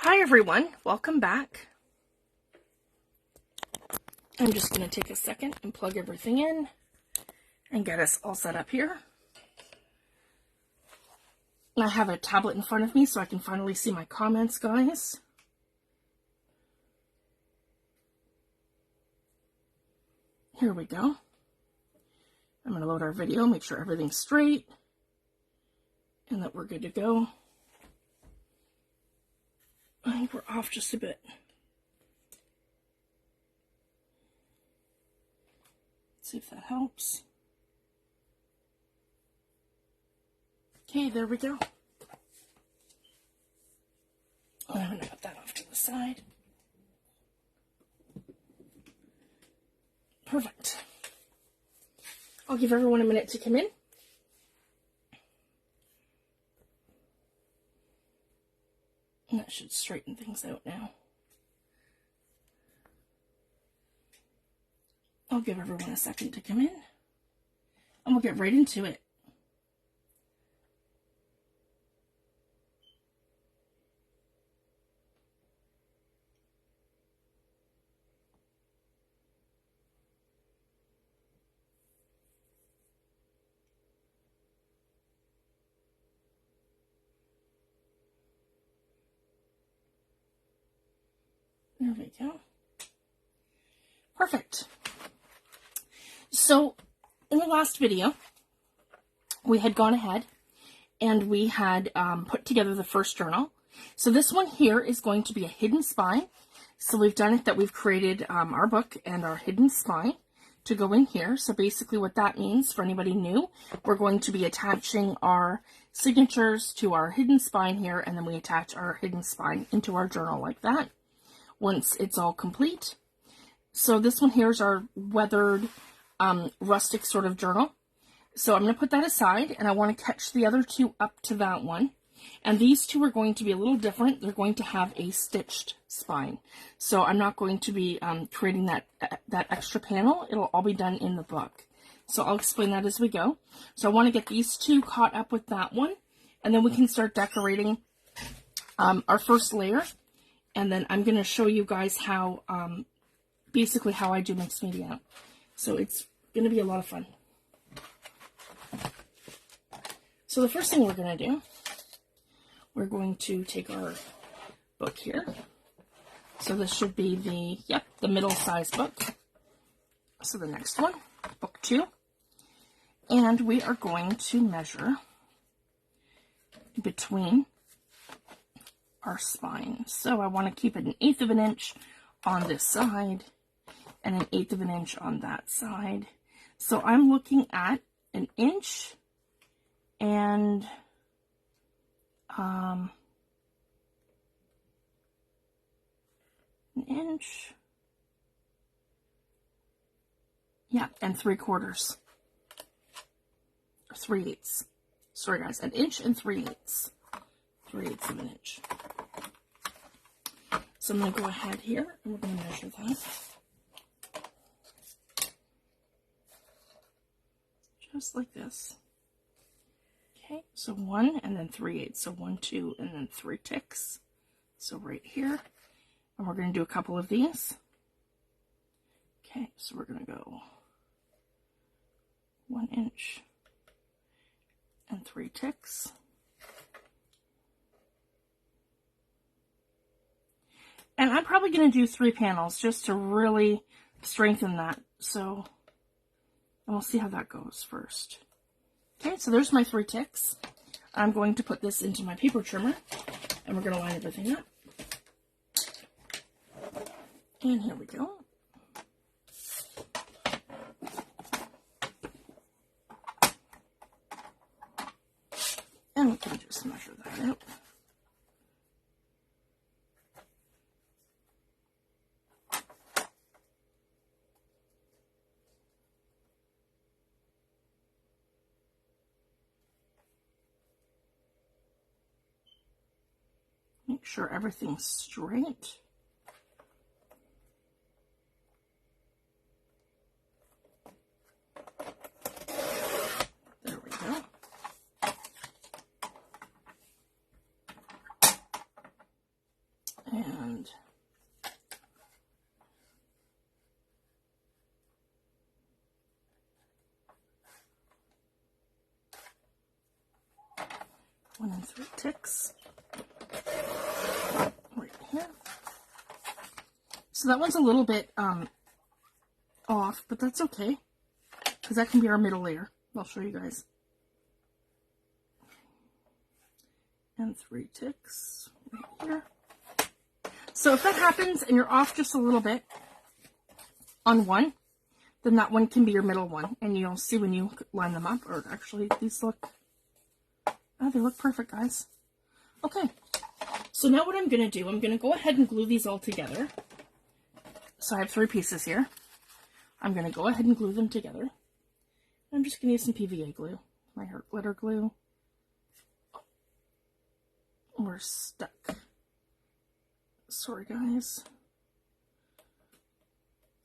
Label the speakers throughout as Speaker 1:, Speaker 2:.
Speaker 1: Hi everyone, welcome back. I'm just going to take a second and plug everything in and get us all set up here. I have a tablet in front of me so I can finally see my comments, guys. Here we go. I'm going to load our video, make sure everything's straight and that we're good to go. I think we're off just a bit. Let's see if that helps. Okay, there we go. I'm going to put that off to the side. Perfect. I'll give everyone a minute to come in. And that should straighten things out now. I'll give everyone a second to come in. And we'll get right into it. There we go. Perfect. So, in the last video, we had gone ahead and we had put together the first journal. So this one here is going to be a hidden spine. So we've done it that we've created our book and our hidden spine to go in here. So basically what that means for anybody new, we're going to be attaching our signatures to our hidden spine here, and then we attach our hidden spine into our journal like that once it's all complete. So this one here is our weathered rustic sort of journal. So I'm going to put that aside, and I want to catch the other two up to that one. And these two are going to be a little different. They're going to have a stitched spine. So I'm not going to be creating that extra panel. It'll all be done in the book. So I'll explain that as we go. So I want to get these two caught up with that one, and then we can start decorating our first layer. And then I'm going to show you guys how, basically how I do mixed media. So it's going to be a lot of fun. So the first thing we're going to do, we're going to take our book here. So this should be the middle size book. So the next one, book 2. And we are going to measure between our spine. So I want to keep it 1/8 of an inch on this side and 1/8 of an inch on that side. So I'm looking at 1 inch and 1 inch, yeah, and 3/4 or 3/8. Sorry guys, 1 inch and 3/8. 3/8 of an inch. So I'm going to go ahead here and we're going to measure that. Just like this. Okay, so 1 and then 3/8. So 1, 2, and then 3 ticks. So right here. And we're going to do a couple of these. Okay, so we're going to go 1 inch and 3 ticks. And I'm probably going to do 3 panels just to really strengthen that. So, and we'll see how that goes first. Okay, so there's my 3 ticks. I'm going to put this into my paper trimmer, and we're going to line everything up. And here we go. And we can just measure that out. Make sure everything's straight. There we go. And one and 3 ticks right here. So that one's a little bit off, but that's okay, because that can be our middle layer. I'll show you guys. And 3 ticks right here. So if that happens and you're off just a little bit on one, then that one can be your middle one. And you'll see when you line them up, or actually these look, oh, they look perfect, guys. Okay, so now what I'm going to do, I'm going to go ahead and glue these all together. So I have 3 pieces here. I'm going to go ahead and glue them together. I'm just going to use some PVA glue, my heart glitter glue. We're stuck. Sorry, guys.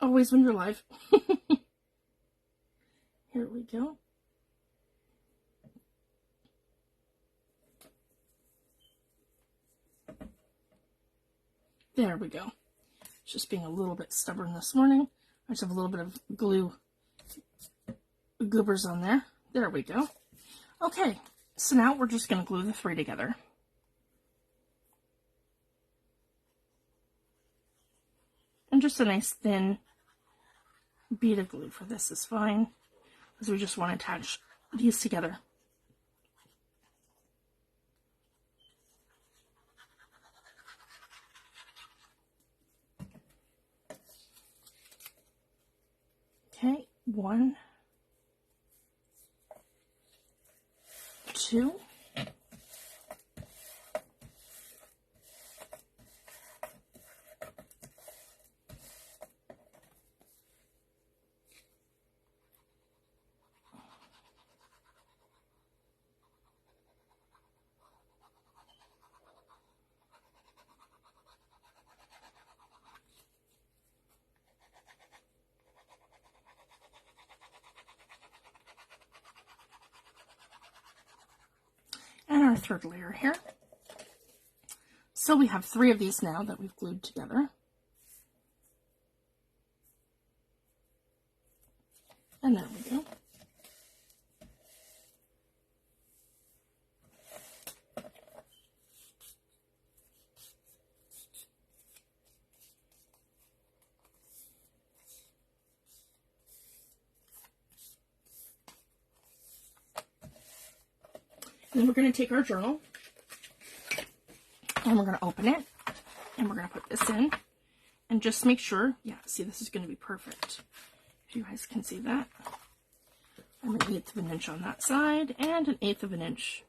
Speaker 1: Always when you're live. Here we go. There we go. Just being a little bit stubborn this morning. I just have a little bit of glue goobers on there. There we go. Okay, so now we're just going to glue the 3 together. And just a nice thin bead of glue for this is fine, because we just want to attach these together. Okay, 1, 2. And our 3rd layer here. So we have 3 of these now that we've glued together. And there we go. Then we're going to take our journal and we're going to open it and we're going to put this in and just make sure, yeah, see, this is going to be perfect. If you guys can see that. I'm 1/8 of an inch on that side and 1/8 of an inch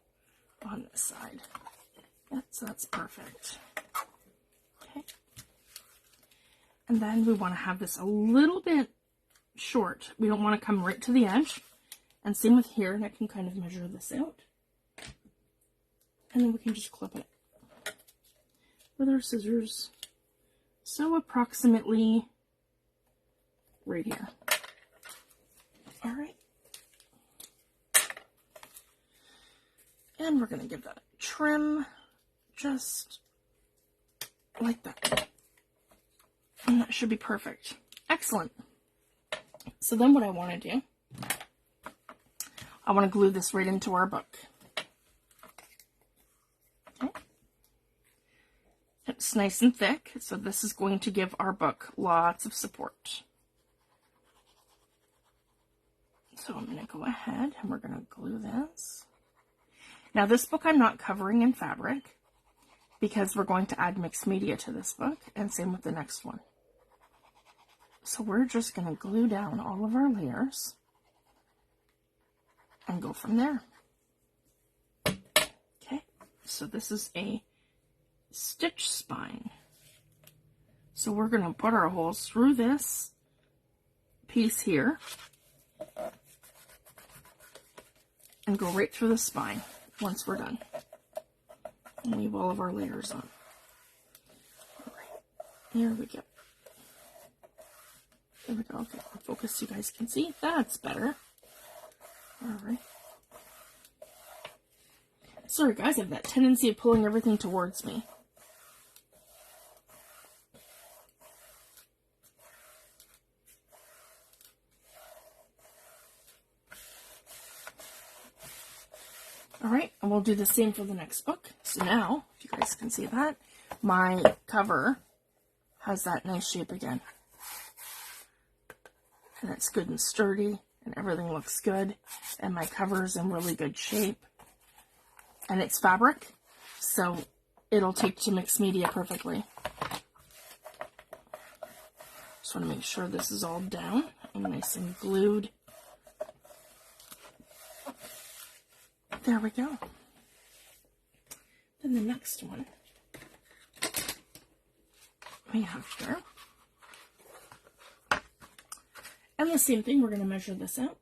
Speaker 1: on this side. That's perfect. Okay. And then we want to have this a little bit short. We don't want to come right to the edge. And same with here, and I can kind of measure this out. And then we can just clip it with our scissors. So approximately right here. All right. And we're going to give that a trim just like that. And that should be perfect. Excellent. So then what I want to do, I want to glue this right into our book. Okay. It's nice and thick, so this is going to give our book lots of support. So I'm going to go ahead and we're going to glue this. Now this book I'm not covering in fabric because we're going to add mixed media to this book, and same with the next one. So we're just going to glue down all of our layers and go from there. Okay, so this is a stitch spine. So we're going to put our holes through this piece here and go right through the spine once we're done. And leave all of our layers on. All right, there we go. There we go. Okay, I'll focus so you guys can see. That's better. All right. Sorry guys, I have that tendency of pulling everything towards me. All right, and we'll do the same for the next book. So now, if you guys can see that, my cover has that nice shape again. And it's good and sturdy, and everything looks good, and my cover is in really good shape. And it's fabric, so it'll take to mixed media perfectly. Just want to make sure this is all down and nice and glued. There we go. Then the next one we have here. And the same thing, we're going to measure this out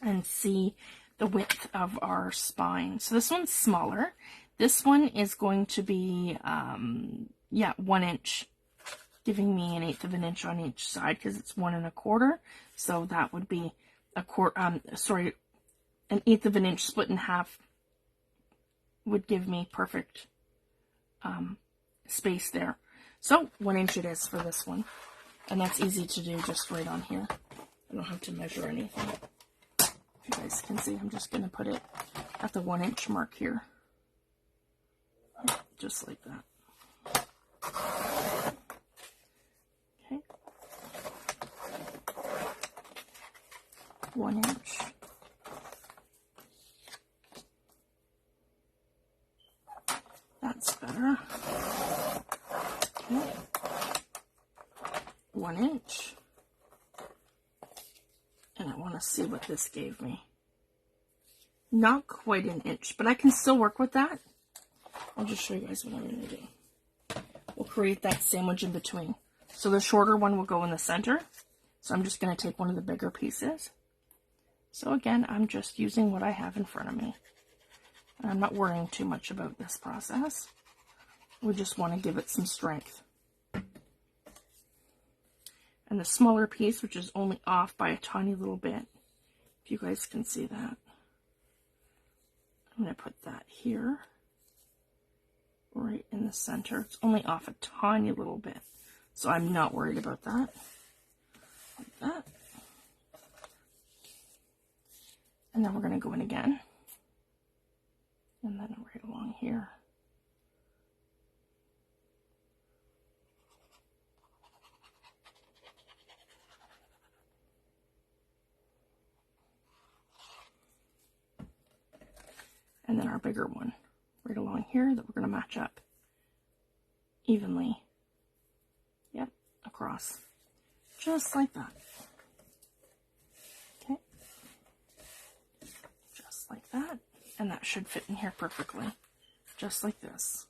Speaker 1: and see the width of our spine. So this one's smaller. This one is going to be, 1 inch, giving me 1/8 of an inch on each side because it's 1 1/4. So that would be an 1/8 of an inch split in half would give me perfect space there. So 1 inch it is for this one. And that's easy to do just right on here. I don't have to measure anything. If you guys can see, I'm just going to put it at the 1 inch mark here. Just like that. Okay. 1 inch. That's better. Okay. 1 inch. And I want to see what this gave me. Not quite 1 inch, but I can still work with that. I'll just show you guys what I'm going to do. We'll create that sandwich in between. So the shorter one will go in the center. So I'm just going to take one of the bigger pieces. So again, I'm just using what I have in front of me. And I'm not worrying too much about this process. We just want to give it some strength. And the smaller piece, which is only off by a tiny little bit, if you guys can see that, I'm going to put that here, right in the center. It's only off a tiny little bit, so I'm not worried about that. Like that. And then we're going to go in again. And then right along here. And then our bigger one right along here that we're going to match up evenly. Yep, across. Just like that. Okay. Just like that. And that should fit in here perfectly. Just like this.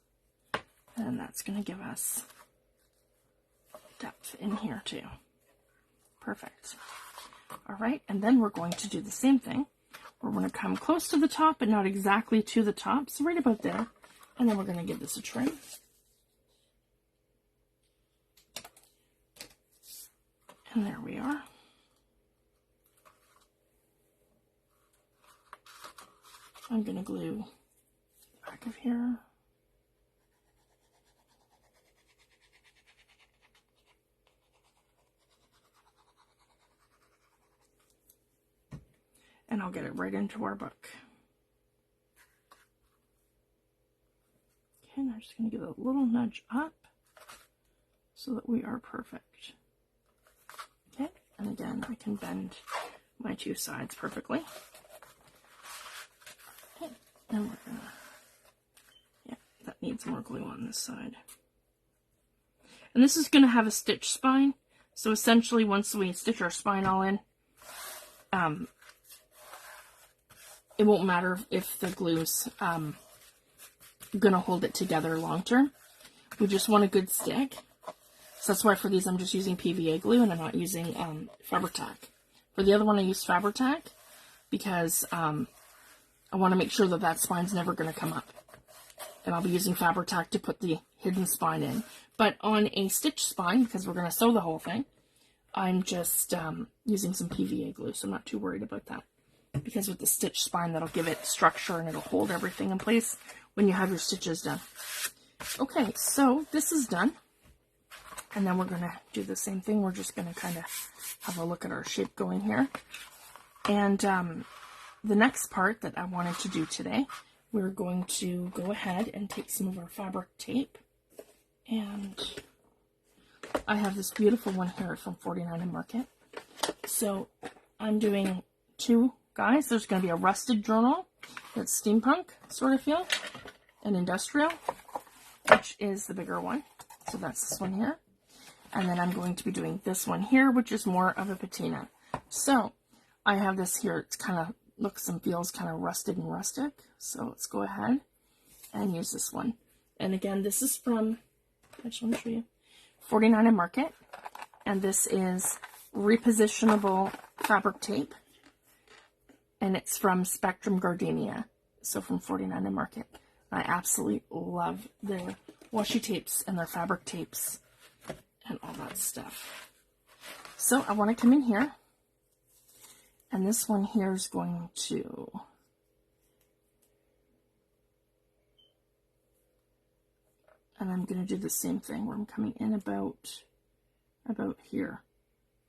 Speaker 1: And that's going to give us depth in here too. Perfect. All right, and then we're going to do the same thing. We're going to come close to the top, but not exactly to the top. So right about there. And then we're going to give this a trim. And there we are. I'm going to glue the back of here. And I'll get it right into our book. Okay, and I'm just going to give it a little nudge up so that we are perfect. Okay, and again, I can bend my two sides perfectly. Okay, and we're going to, yeah, that needs more glue on this side. And this is going to have a stitch spine. So essentially, once we stitch our spine all in, it won't matter if the glue's going to hold it together long term. We just want a good stick. So that's why for these I'm just using PVA glue and I'm not using Fabri-Tac. For the other one I used Fabri-Tac because I want to make sure that that spine's never going to come up. And I'll be using Fabri-Tac to put the hidden spine in. But on a stitch spine, because we're going to sew the whole thing, I'm just using some PVA glue, so I'm not too worried about that. Because with the stitch spine, that'll give it structure and it'll hold everything in place when you have your stitches done. Okay, so this is done. And then we're going to do the same thing. We're just going to kind of have a look at our shape going here. And the next part that I wanted to do today, we're going to go ahead and take some of our fabric tape, and I have this beautiful one here from 49 and Market. So I'm doing two guys. There's going to be a rusted journal that's steampunk sort of feel, and industrial, which is the bigger one. So that's this one here. And then I'm going to be doing this one here, which is more of a patina. So I have this here. It's kind of looks and feels kind of rusted and rustic. So let's go ahead and use this one. And again, this is from, I just want to show you, 49 and Market. And this is repositionable fabric tape. And it's from Spectrum Gardenia. So from 49 and Market. I absolutely love their washi tapes and their fabric tapes and all that stuff. So I want to come in here, and this one here is going to, and I'm going to do the same thing where I'm coming in about here,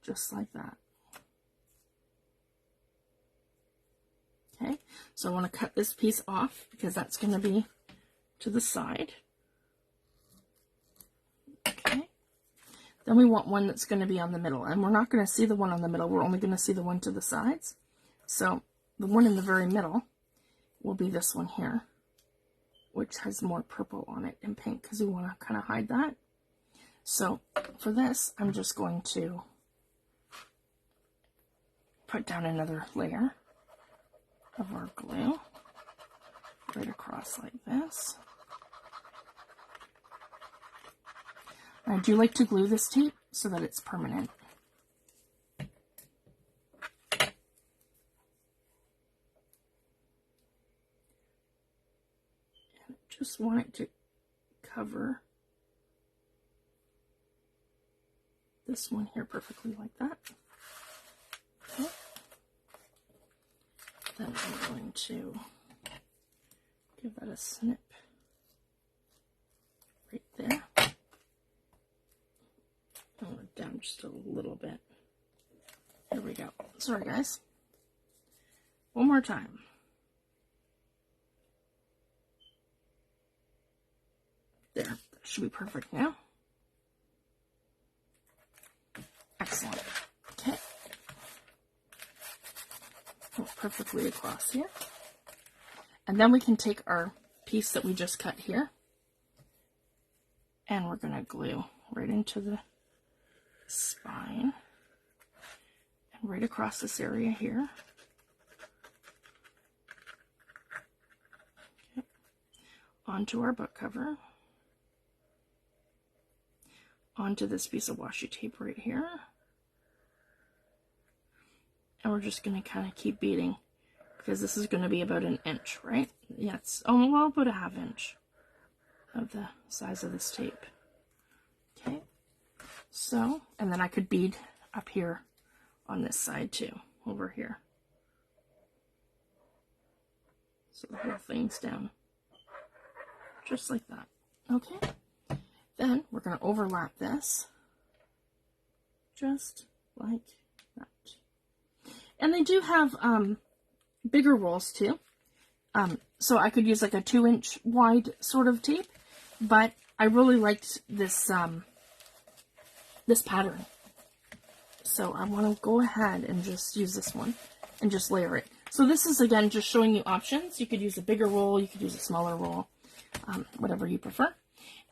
Speaker 1: just like that. Okay, so I want to cut this piece off because that's going to be to the side. Okay, then we want one that's going to be on the middle, and we're not going to see the one on the middle, we're only going to see the one to the sides. So the one in the very middle will be this one here, which has more purple on it and pink, because we want to kind of hide that. So for this, I'm just going to put down another layer of our glue right across like this. I do like to glue this tape so that it's permanent. And I just want it to cover this one here perfectly like that. Okay. Then I'm going to give that a snip right there. I'll it down just a little bit. There we go. Sorry, guys. One more time. There. That should be perfect now. Excellent. Okay. Go perfectly across here. And then we can take our piece that we just cut here, and we're going to glue right into the spine and right across this area here. Okay. Onto our book cover, onto this piece of washi tape right here, and we're just going to kind of keep beating, because this is going to be about an inch, right? Yeah, it's well, about a ½ inch of the size of this tape. Okay. So, and then I could bead up here on this side too, over here. So the whole thing's down, just like that. Okay. Then we're going to overlap this, just like that. And they do have bigger rolls too. So I could use like a 2-inch wide sort of tape, but I really liked this this pattern. So I want to go ahead and just use this one and just layer it. So this is, again, just showing you options. You could use a bigger roll, you could use a smaller roll, whatever you prefer.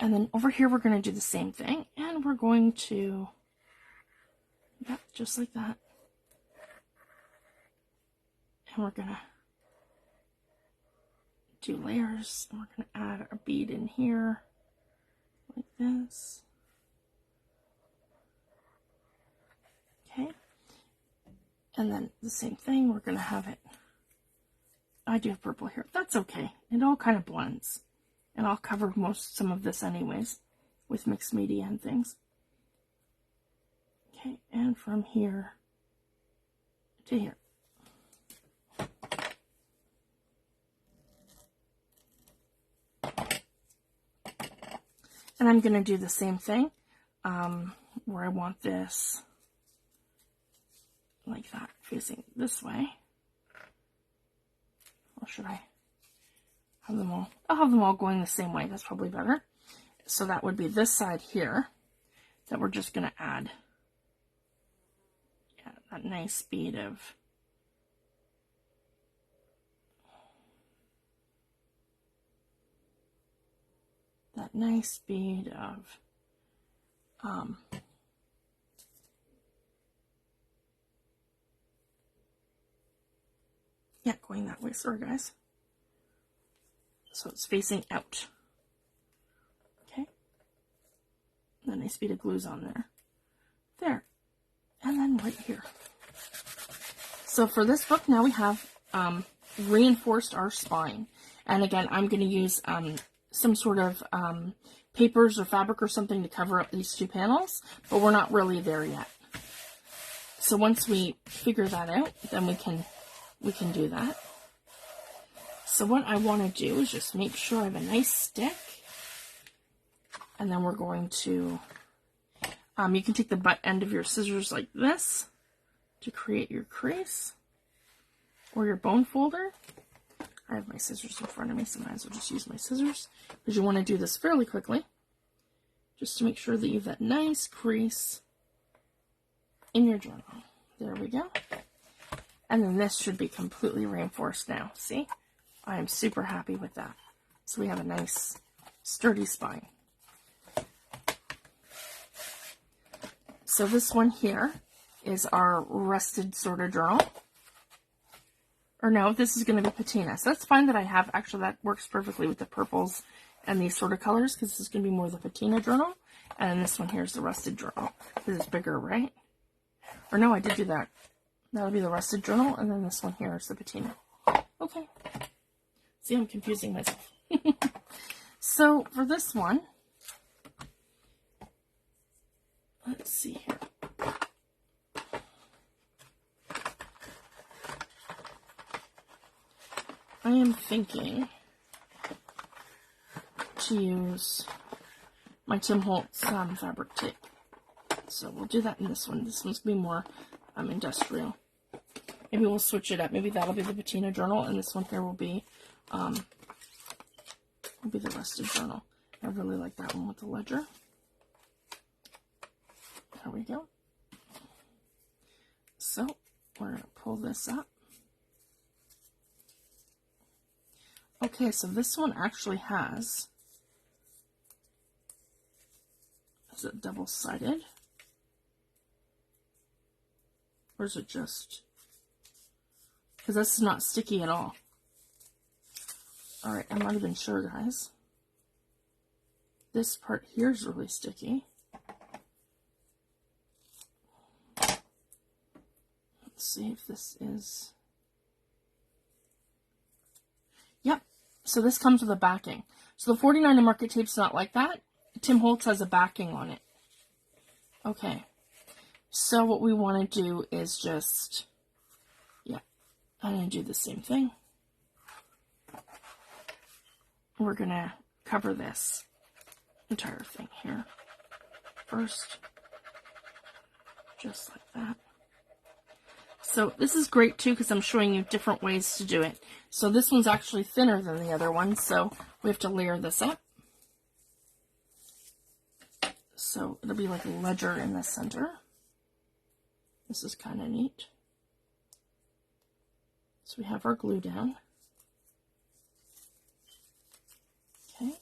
Speaker 1: And then over here, we're going to do the same thing, and we're going to, yep, just like that. And we're going to do layers, and we're going to add a bead in here, like this. Okay. And then the same thing, we're going to have it. I do have purple here. That's okay. It all kind of blends. And I'll cover some of this anyways with mixed media and things. Okay, and from here to here. And I'm going to do the same thing where I want this like that, facing this way. should I have them all? I'll have them all going the same way. That's probably better. So that would be this side here that we're just going to add, yeah, that nice bead of yeah, going that way. Sorry, guys. So it's facing out. Okay. And a nice bead of glue's on there. There. And then right here. So for this book, now we have reinforced our spine. And again, I'm going to use some sort of papers or fabric or something to cover up these two panels, but we're not really there yet. So once we figure that out, then we can do that. So what I want to do is just make sure I have a nice stick, and then we're going to, you can take the butt end of your scissors like this to create your crease, or your bone folder. I have my scissors in front of me, so I might as well just use my scissors, because you want to do this fairly quickly, just to make sure that you have that nice crease in your journal. There we go. And then this should be completely reinforced now. See? I am super happy with that. So we have a nice sturdy spine. So this one here is our rusted sort of journal. Or no, this is going to be patina. So that's fine that I have, actually that works perfectly with the purples and these sort of colors, because this is going to be more the patina journal. And then this one here is the rusted journal, because it's bigger, right? Or no, I did do that. That'll be the rusted journal, and then this one here is the patina. Okay. See, I'm confusing myself. So for this one, let's see here. I am thinking to use my Tim Holtz fabric tape. So we'll do that in this one. This one's going to be more industrial. Maybe we'll switch it up. Maybe that'll be the patina journal, and this one here will be the rusted journal. I really like that one with the ledger. There we go. So we're going to pull this up. Okay, so this one actually has, is it double-sided? Or is it just, because this is not sticky at all. Alright, I'm not even sure, guys. This part here is really sticky. Let's see if this is, yep. So this comes with a backing. So the 49 Market Tape's not like that. Tim Holtz has a backing on it. Okay. So what we want to do is just, yeah, I'm going to do the same thing. We're going to cover this entire thing here first, just like that. So this is great too, because I'm showing you different ways to do it. So this one's actually thinner than the other one, so we have to layer this up. So it'll be like a ledger in the center. This is kind of neat. So we have our glue down. Okay.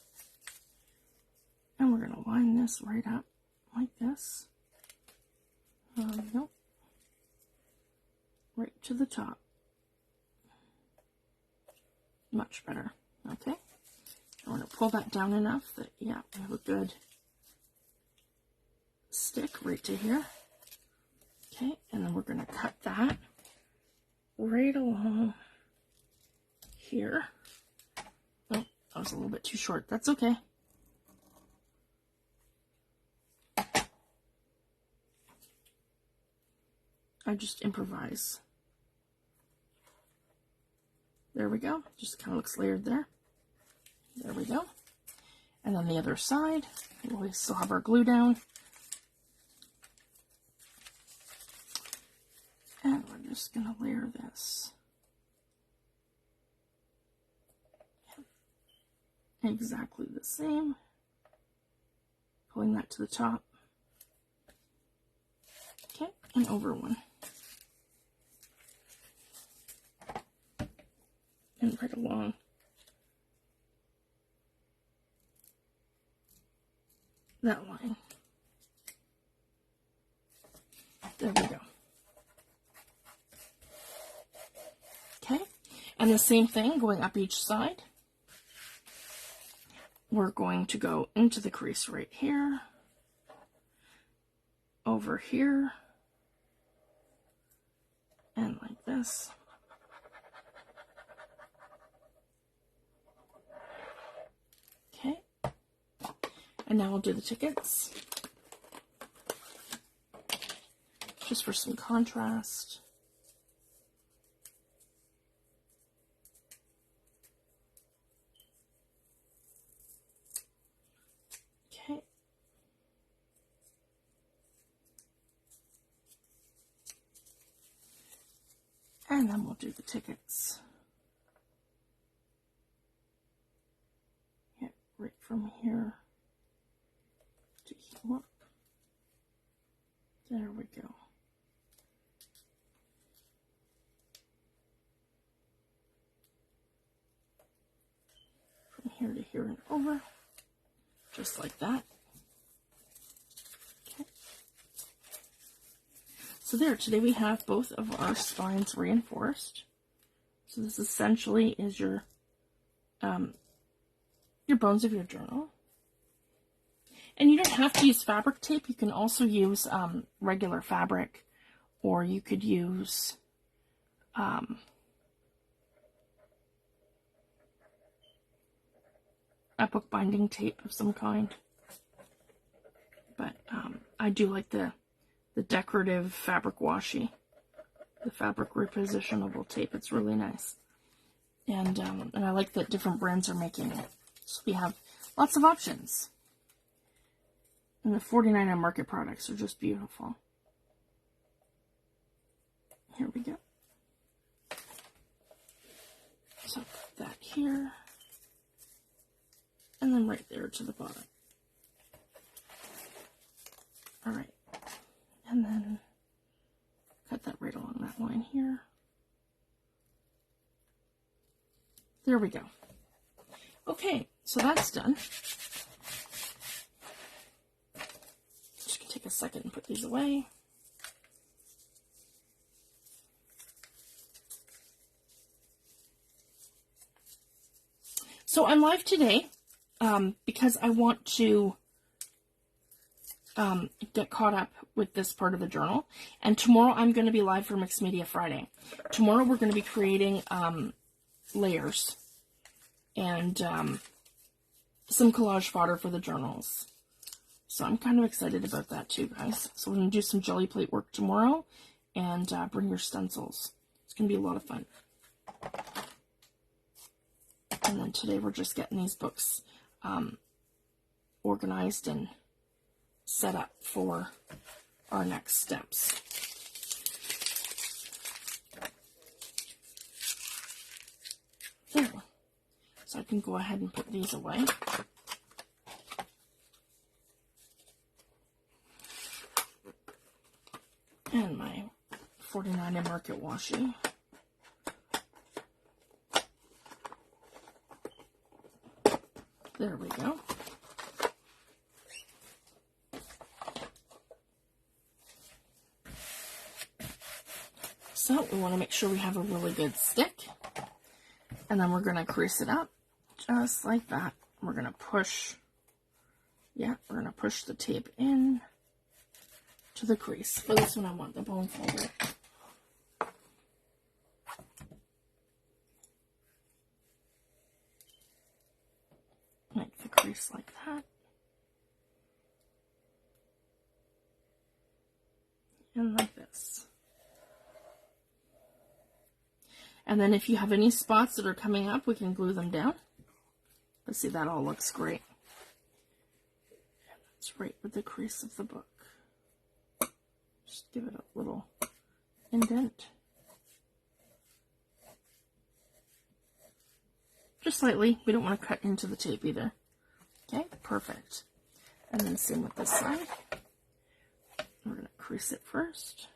Speaker 1: And we're going to line this right up like this. There we go. Right to the top. Much better. Okay. I want to pull that down enough that, yeah, we have a good stick right to here. Okay, and then we're going to cut that right along here. Oh, that was a little bit too short. That's okay. I just improvise. There we go. Just kind of looks layered there. There we go. And then the other side, we still have our glue down. And we're just going to layer this exactly the same. Pulling that to the top. Okay, and over one. And right along. That line. There we go. Okay, and the same thing going up each side. We're going to go into the crease right here, over here, and like this. Okay, and now we'll do the tickets, just for some contrast. Okay. And then we'll do the tickets. Yeah, right from here to here. There we go. From here to here and over, just like that. Okay. So there, today we have both of our spines reinforced. So this essentially is your bones of your journal. And you don't have to use fabric tape. You can also use regular fabric, or you could use a bookbinding tape of some kind. But I do like the decorative fabric washi, the fabric repositionable tape. It's really nice. And I like that different brands are making it. So we have lots of options. And the 49 Market products are just beautiful. Here we go. So put that here. And then right there to the bottom. Alright. And then cut that right along that line here. There we go. Okay, so that's done. Just gonna take a second and put these away. So I'm live today because I want to get caught up with this part of the journal. And tomorrow I'm going to be live for Mixed Media Friday. Tomorrow we're going to be creating layers and some collage fodder for the journals. So I'm kind of excited about that too, guys. So we're going to do some jelly plate work tomorrow and bring your stencils. It's going to be a lot of fun. And then today we're just getting these books organized and set up for our next steps. There. So I can go ahead and put these away. And my 49 Market washi. There we go. So we want to make sure we have a really good stick. And then we're going to crease it up just like that. We're going to push, we're going to push the tape in to the crease. For this one, I want the bone folder. Make the crease like that. And like this. And then if you have any spots that are coming up, we can glue them down. But see, that all looks great. And that's right with the crease of the book. Just give it a little indent. just slightly. We don't want to cut into the tape either. Okay, perfect. And then same with this side. We're going to crease it first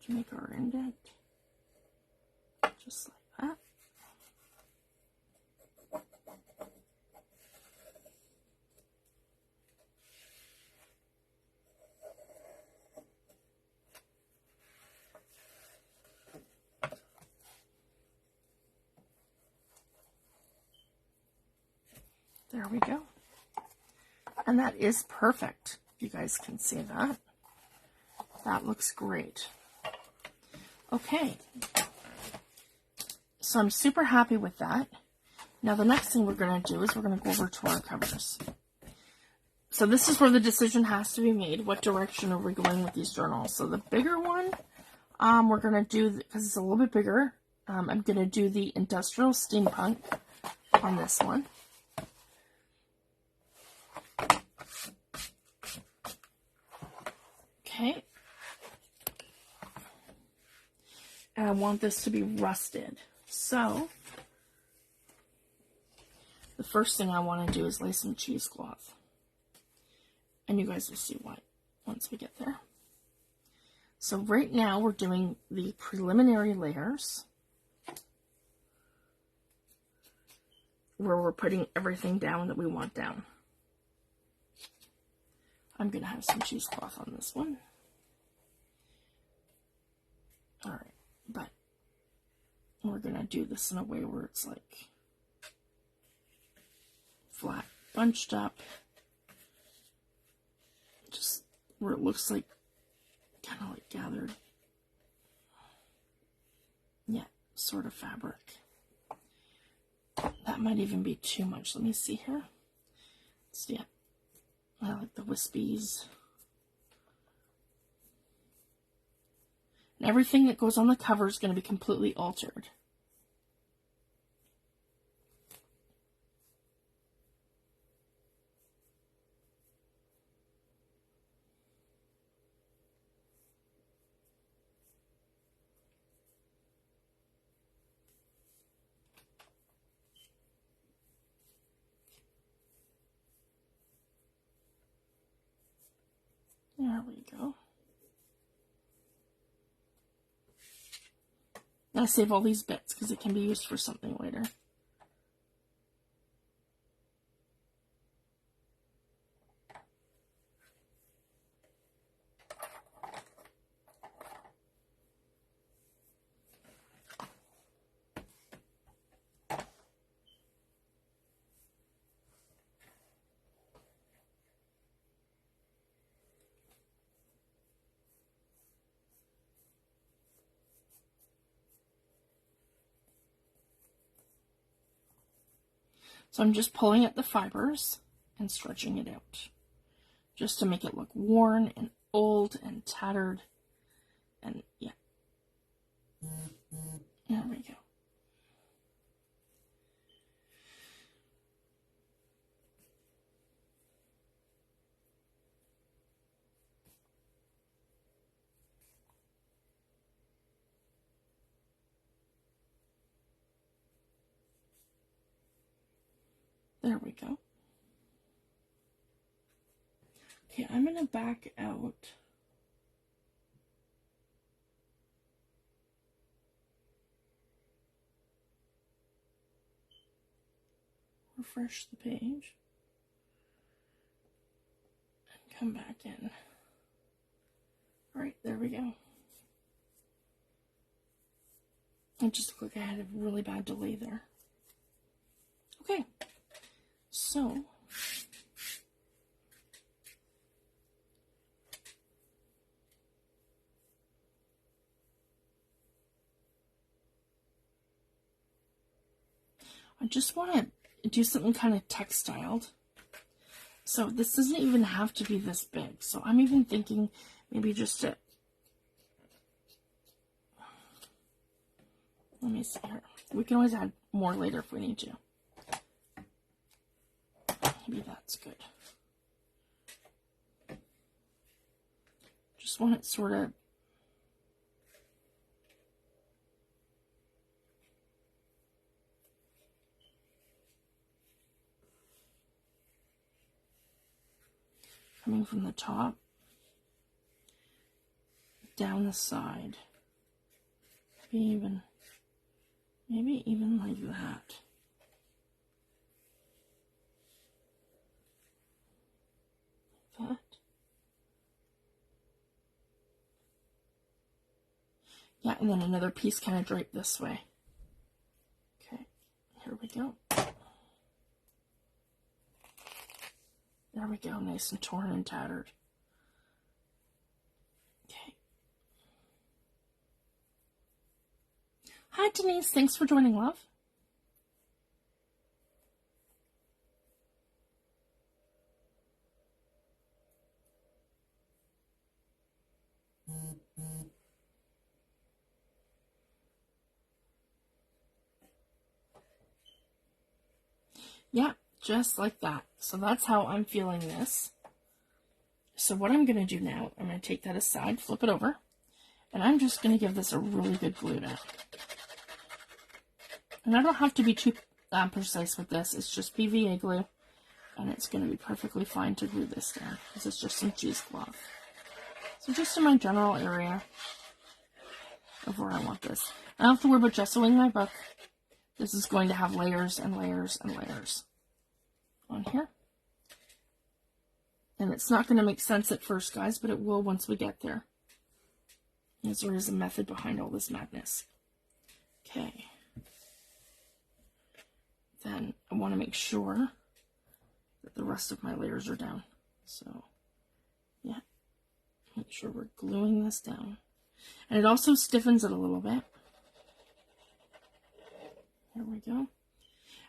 Speaker 1: to make our indent, just like that. There we go. And that is perfect. You guys can see that. That looks great. Okay. So I'm super happy with that. Now the next thing we're going to do is we're going to go over to our covers. So this is where the decision has to be made. What direction are we going with these journals? So the bigger one, we're going to do, because it's a little bit bigger, I'm going to do the Industrial Steampunk on this one. Okay. And I want this to be rusted. So the first thing I want to do is lay some cheesecloth. And you guys will see why once we get there. So right now we're doing the preliminary layers, where we're putting everything down that we want down. I'm going to have some cheesecloth on this one. Alright, but we're going to do this in a way where it's like flat, bunched up, just where it looks like kind of like gathered, yeah, sort of fabric. That might even be too much. Let me see here. So, yeah, I like the wispies. And everything that goes on the cover is going to be completely altered. There we go. I save all these bits because it can be used for something later. So I'm just pulling at the fibers and stretching it out, just to make it look worn and old and tattered. And yeah, there we go. There we go. Okay, I'm going to back out. Refresh the page. And come back in. Alright, there we go. It just looked like I had a really bad delay there. Okay, so I just want to do something kind of textiled. So this doesn't even have to be this big. So I'm even thinking maybe just to, let me see here. We can always add more later if we need to. Maybe that's good. Just want it sort of coming from the top down the side. Maybe even like that. Like that. Yeah, and then another piece kind of draped this way. Okay, here we go. There we go, nice and torn and tattered. Okay. Hi, Denise. Thanks for joining, love. Yeah, just like that. So that's how I'm feeling this. So what I'm going to do now, I'm going to take that aside, flip it over, and I'm just going to give this a really good glue down. And I don't have to be too precise with this. It's just PVA glue, and it's going to be perfectly fine to glue this down because it's just some cheesecloth. So just in my general area of where I want this. I don't have to worry about gessoing my book. This is going to have layers and layers and layers on here. And it's not going to make sense at first, guys, but it will once we get there. As there is a method behind all this madness. Okay. Then I want to make sure that the rest of my layers are down. So, yeah. Make sure we're gluing this down. And it also stiffens it a little bit. There we go.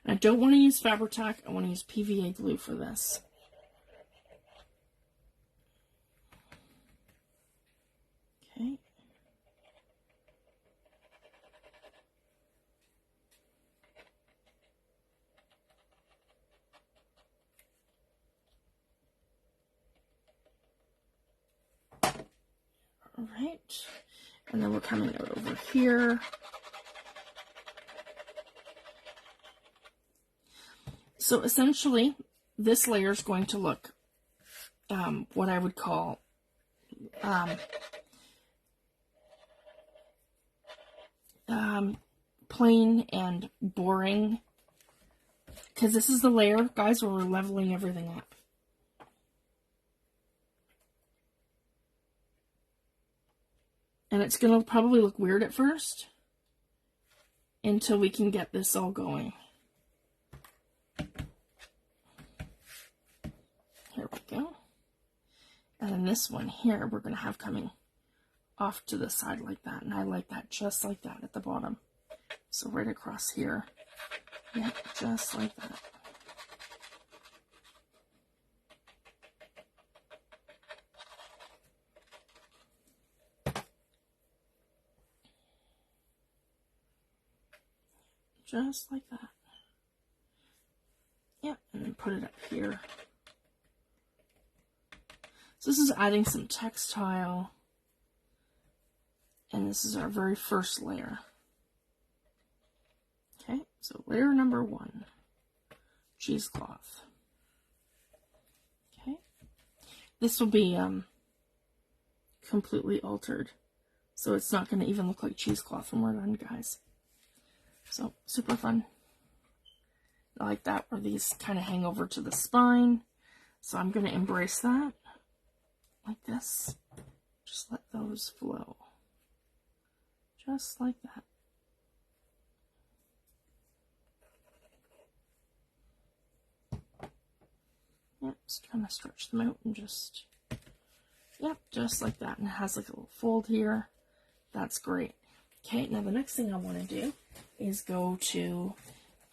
Speaker 1: And I don't want to use Fabri-Tac. I want to use PVA glue for this. Okay. All right. And then we're coming out over here. So essentially, this layer is going to look what I would call plain and boring. Because this is the layer, guys, where we're leveling everything up. And it's going to probably look weird at first until we can get this all going. Here we go. And then this one here, we're going to have coming off to the side like that. And I like that just like that at the bottom. So right across here. Yeah, just like that. Just like that. Yeah, and then put it up here. So this is adding some textile. And this is our very first layer. Okay, so layer number 1, cheesecloth. Okay, this will be completely altered. So it's not going to even look like cheesecloth when we're done, guys. So, super fun. I like that, where these kind of hang over to the spine. So I'm going to embrace that, like this. Just let those flow. Just like that. Yep, just trying to stretch them out and just, yep, just like that. And it has like a little fold here. That's great. Okay, now the next thing I want to do is go to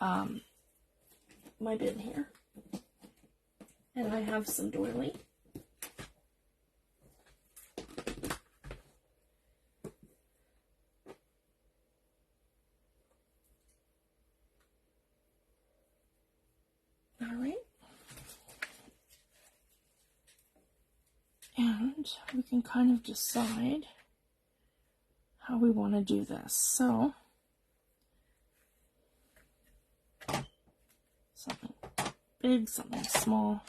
Speaker 1: my bin here. And I have some doily. All right. And we can kind of decide how we want to do this. So, something big, something small.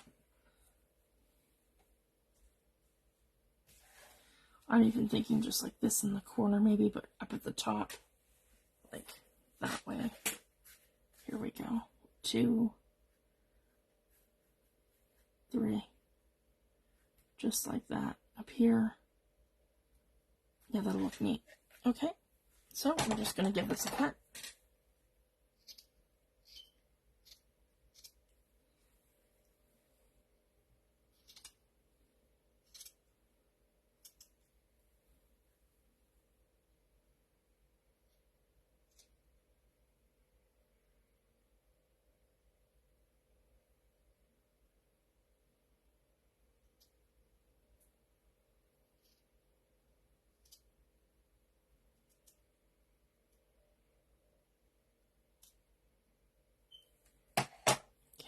Speaker 1: I'm even thinking just like this in the corner maybe, but up at the top, like that way. Here we go. 2, 3. Just like that. Up here. Yeah, that'll look neat. Okay, so I'm just going to give this a cut.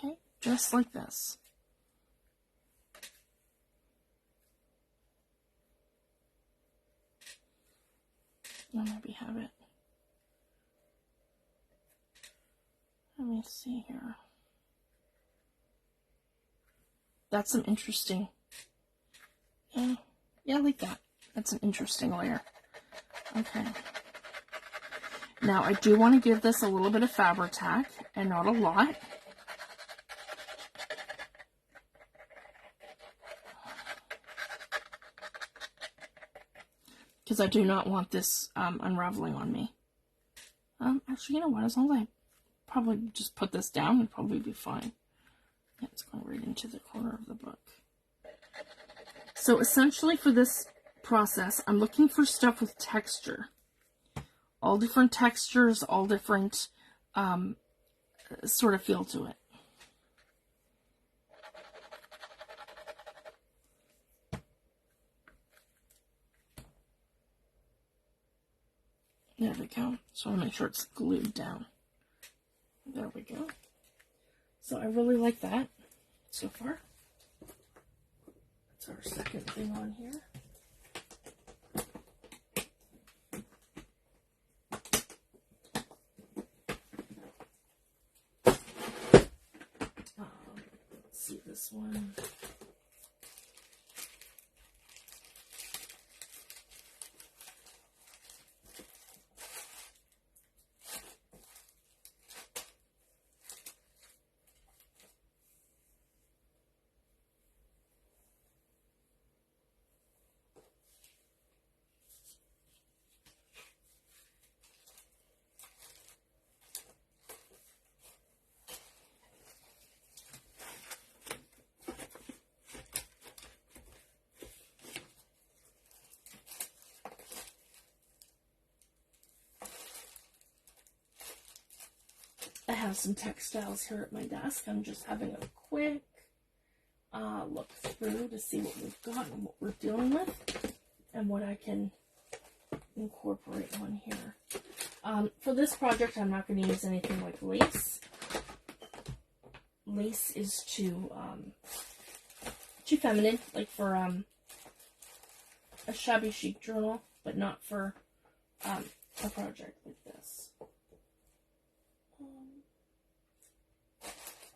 Speaker 1: Okay, just like this. I'll maybe have it. Let me see here. That's an interesting. Yeah, I like that. That's an interesting layer. Okay. Now I do want to give this a little bit of Fabri-Tac, and not a lot. Because I do not want this unraveling on me. Actually, you know what? As long as I probably just put this down, it'd probably be fine. Yeah, it's going right into the corner of the book. So essentially for this process, I'm looking for stuff with texture. All different textures, all different sort of feel to it. There we go. So I'll make sure it's glued down. There we go. So I really like that so far. That's our second thing on here. Let's see this one. I have some textiles here at my desk. I'm just having a quick look through to see what we've got and what we're dealing with and what I can incorporate on here. For this project, I'm not going to use anything like lace. Lace is too feminine, like for a shabby chic journal, but not for a project like this.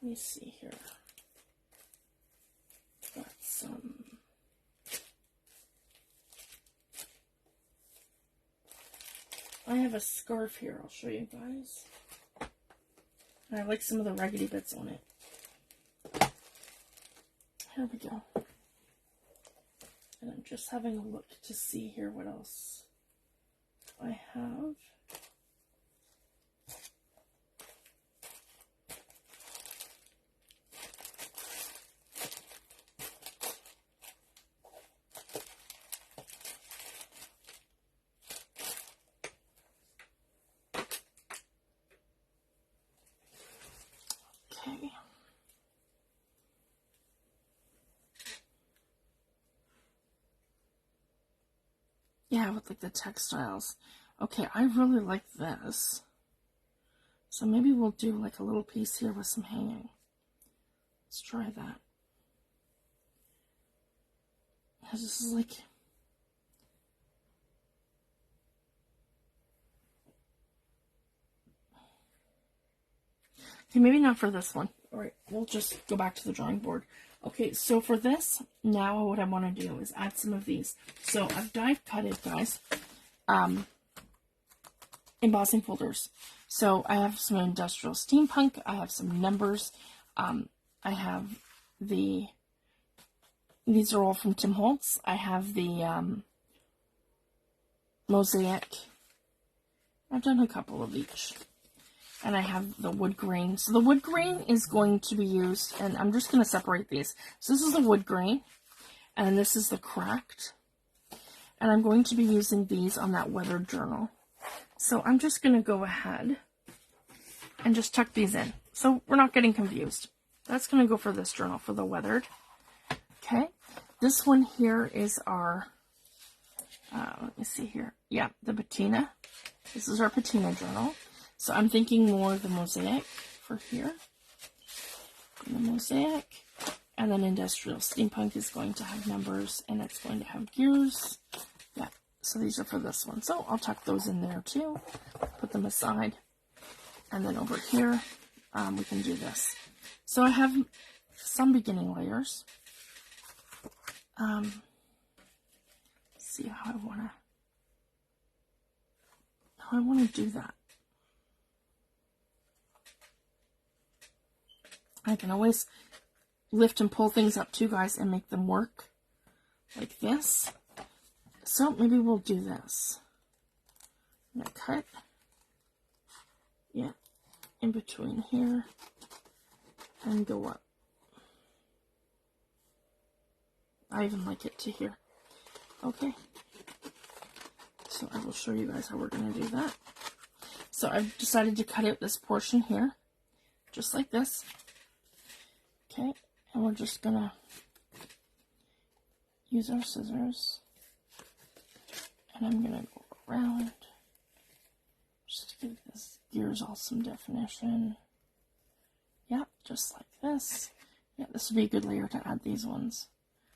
Speaker 1: Let me see here. Got some. I have a scarf here. I'll show you guys. And I like some of the raggedy bits on it. Here we go. And I'm just having a look to see here what else I have. Okay. Yeah, with like the textiles. Okay, I really like this. So maybe we'll do like a little piece here with some hanging. Let's try that. Because this is like... Okay, maybe not for this one. All right, we'll just go back to the drawing board. Okay, so for this, now what I want to do is add some of these. So I've die cut it, guys, embossing folders. So I have some industrial steampunk, I have some numbers, I have these are all from Tim Holtz. I have the mosaic. I've done a couple of each. And I have the wood grain. So the wood grain is going to be used, and I'm just going to separate these. So this is the wood grain, and this is the cracked. And I'm going to be using these on that weathered journal. So I'm just going to go ahead and just tuck these in. So we're not getting confused. That's going to go for this journal, for the weathered. Okay. This one here is our, let me see here. Yeah, the patina. This is our patina journal. So I'm thinking more of the mosaic for here. And the mosaic. And then industrial steampunk is going to have numbers and it's going to have gears. Yeah, so these are for this one. So I'll tuck those in there too. Put them aside. And then over here, we can do this. So I have some beginning layers. See how I want to do that. I can always lift and pull things up too, guys, and make them work like this. So maybe we'll do this. I'm gonna cut, yeah, in between here and go up. I even like it to here. Okay. So I will show you guys how we're going to do that. So I've decided to cut out this portion here, just like this. Okay, and we're just going to use our scissors. And I'm going to go around, just to give this gears all some definition. Yeah, just like this. Yeah, this would be a good layer to add these ones.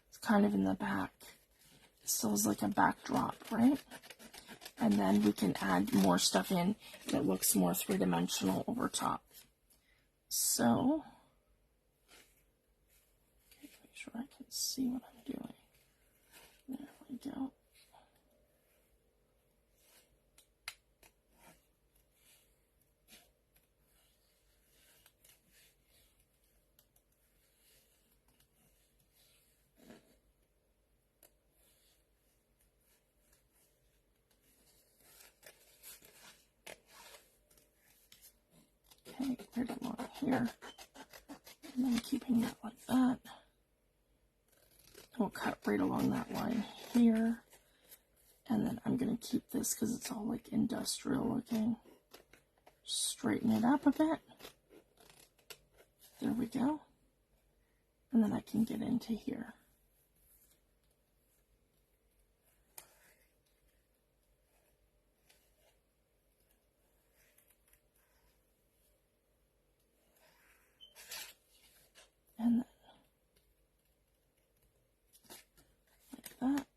Speaker 1: It's kind of in the back. It still is like a backdrop, right? And then we can add more stuff in that looks more three-dimensional over top. So, okay, make sure I can see what I'm doing. There we go. Okay, right along here, and then keeping that like that. We'll cut right along that line here, and then I'm going to keep this because it's all like industrial looking. Straighten it up a bit. There we go. And then I can get into here. And then like that.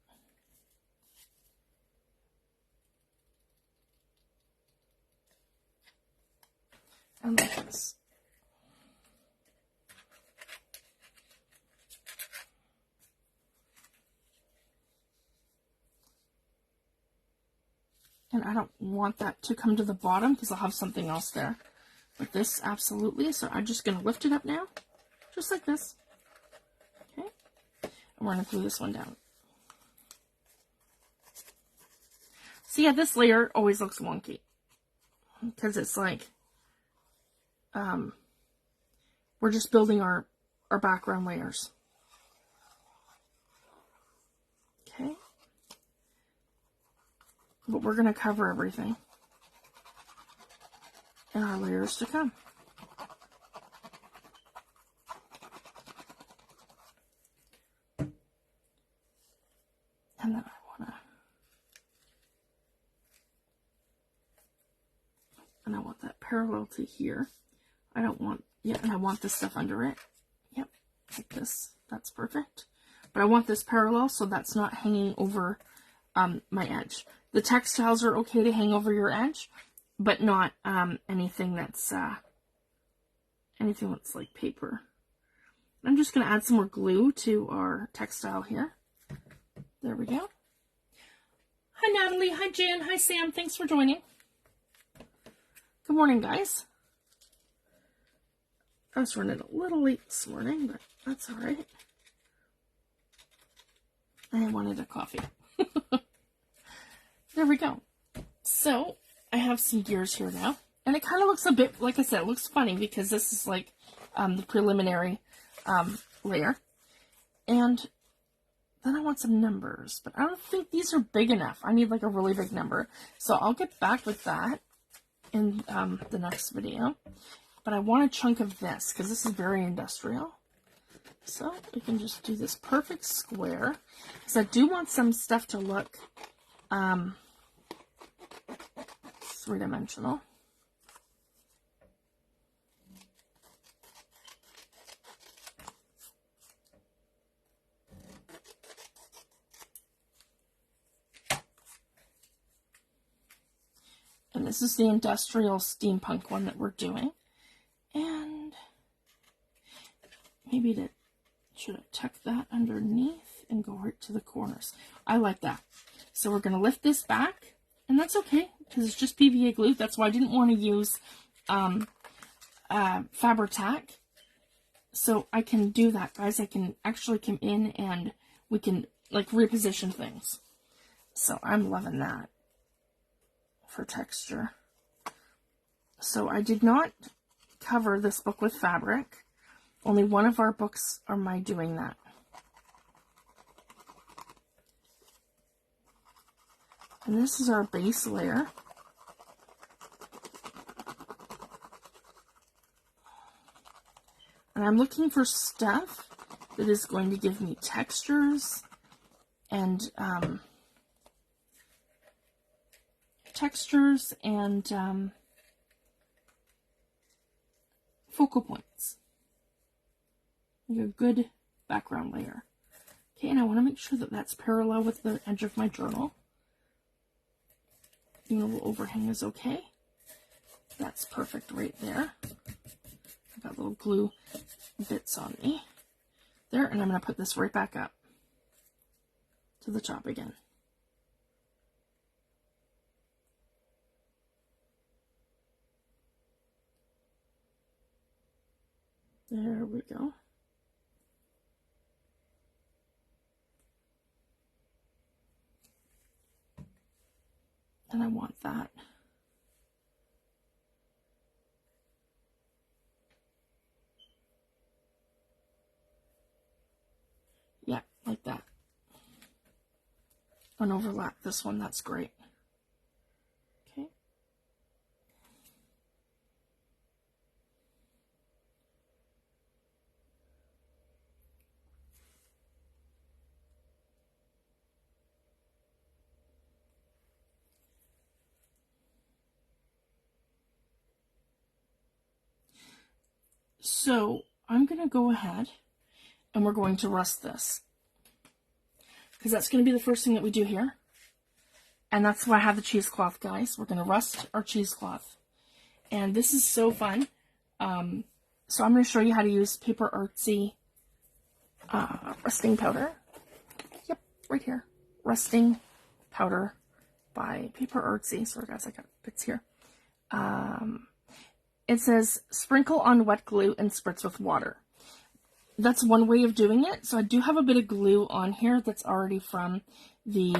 Speaker 1: And like this. And I don't want that to come to the bottom because I'll have something else there. But this, absolutely. So I'm just going to lift it up now. Just like this. Okay. And we're going to glue this one down. So yeah, this layer always looks wonky. Because it's like, we're just building our background layers. Okay. But we're going to cover everything in our layers to come. And then I want that parallel to here. I don't want, yeah, and I want this stuff under it. Yep, like this. That's perfect. But I want this parallel so that's not hanging over my edge. The textiles are okay to hang over your edge, but not anything that's anything that's like paper. I'm just going to add some more glue to our textile here. There we go. Hi, Natalie. Hi, Jan. Hi, Sam. Thanks for joining. Good morning, guys. I was running a little late this morning, but that's all right. I wanted a coffee. There we go. So I have some gears here now. And it kind of looks a bit, like I said, it looks funny because this is like the preliminary layer. And then I want some numbers, but I don't think these are big enough. I need like a really big number. So I'll get back with that in the next video. But I want a chunk of this because this is very industrial. So we can just do this perfect square. Because I do want some stuff to look three-dimensional. And this is the industrial steampunk one that we're doing. And maybe should I tuck that underneath and go right to the corners? I like that. So we're going to lift this back, and that's okay because it's just PVA glue. That's why I didn't want to use Fabri-Tac. So I can do that, guys. I can actually come in and we can like reposition things. So I'm loving that for texture. So I did not cover this book with fabric. Only one of our books are my doing that. And this is our base layer. And I'm looking for stuff that is going to give me textures and focal points. Like a good background layer. Okay, and I want to make sure that that's parallel with the edge of my journal. The little overhang is okay. That's perfect right there. I got little glue bits on me. There, and I'm going to put this right back up to the top again. There we go. And I want that. Yeah, like that. And overlap this one, that's great. Okay. So I'm going to go ahead and we're going to rust this. Because that's going to be the first thing that we do here. And that's why I have the cheesecloth, guys. We're going to rust our cheesecloth. And this is so fun. So I'm going to show you how to use Paper Artsy rusting powder. Yep, right here. Rusting powder by Paper Artsy. Sorry, guys, I got bits here. It says, sprinkle on wet glue and spritz with water. That's one way of doing it. So I do have a bit of glue on here that's already from the,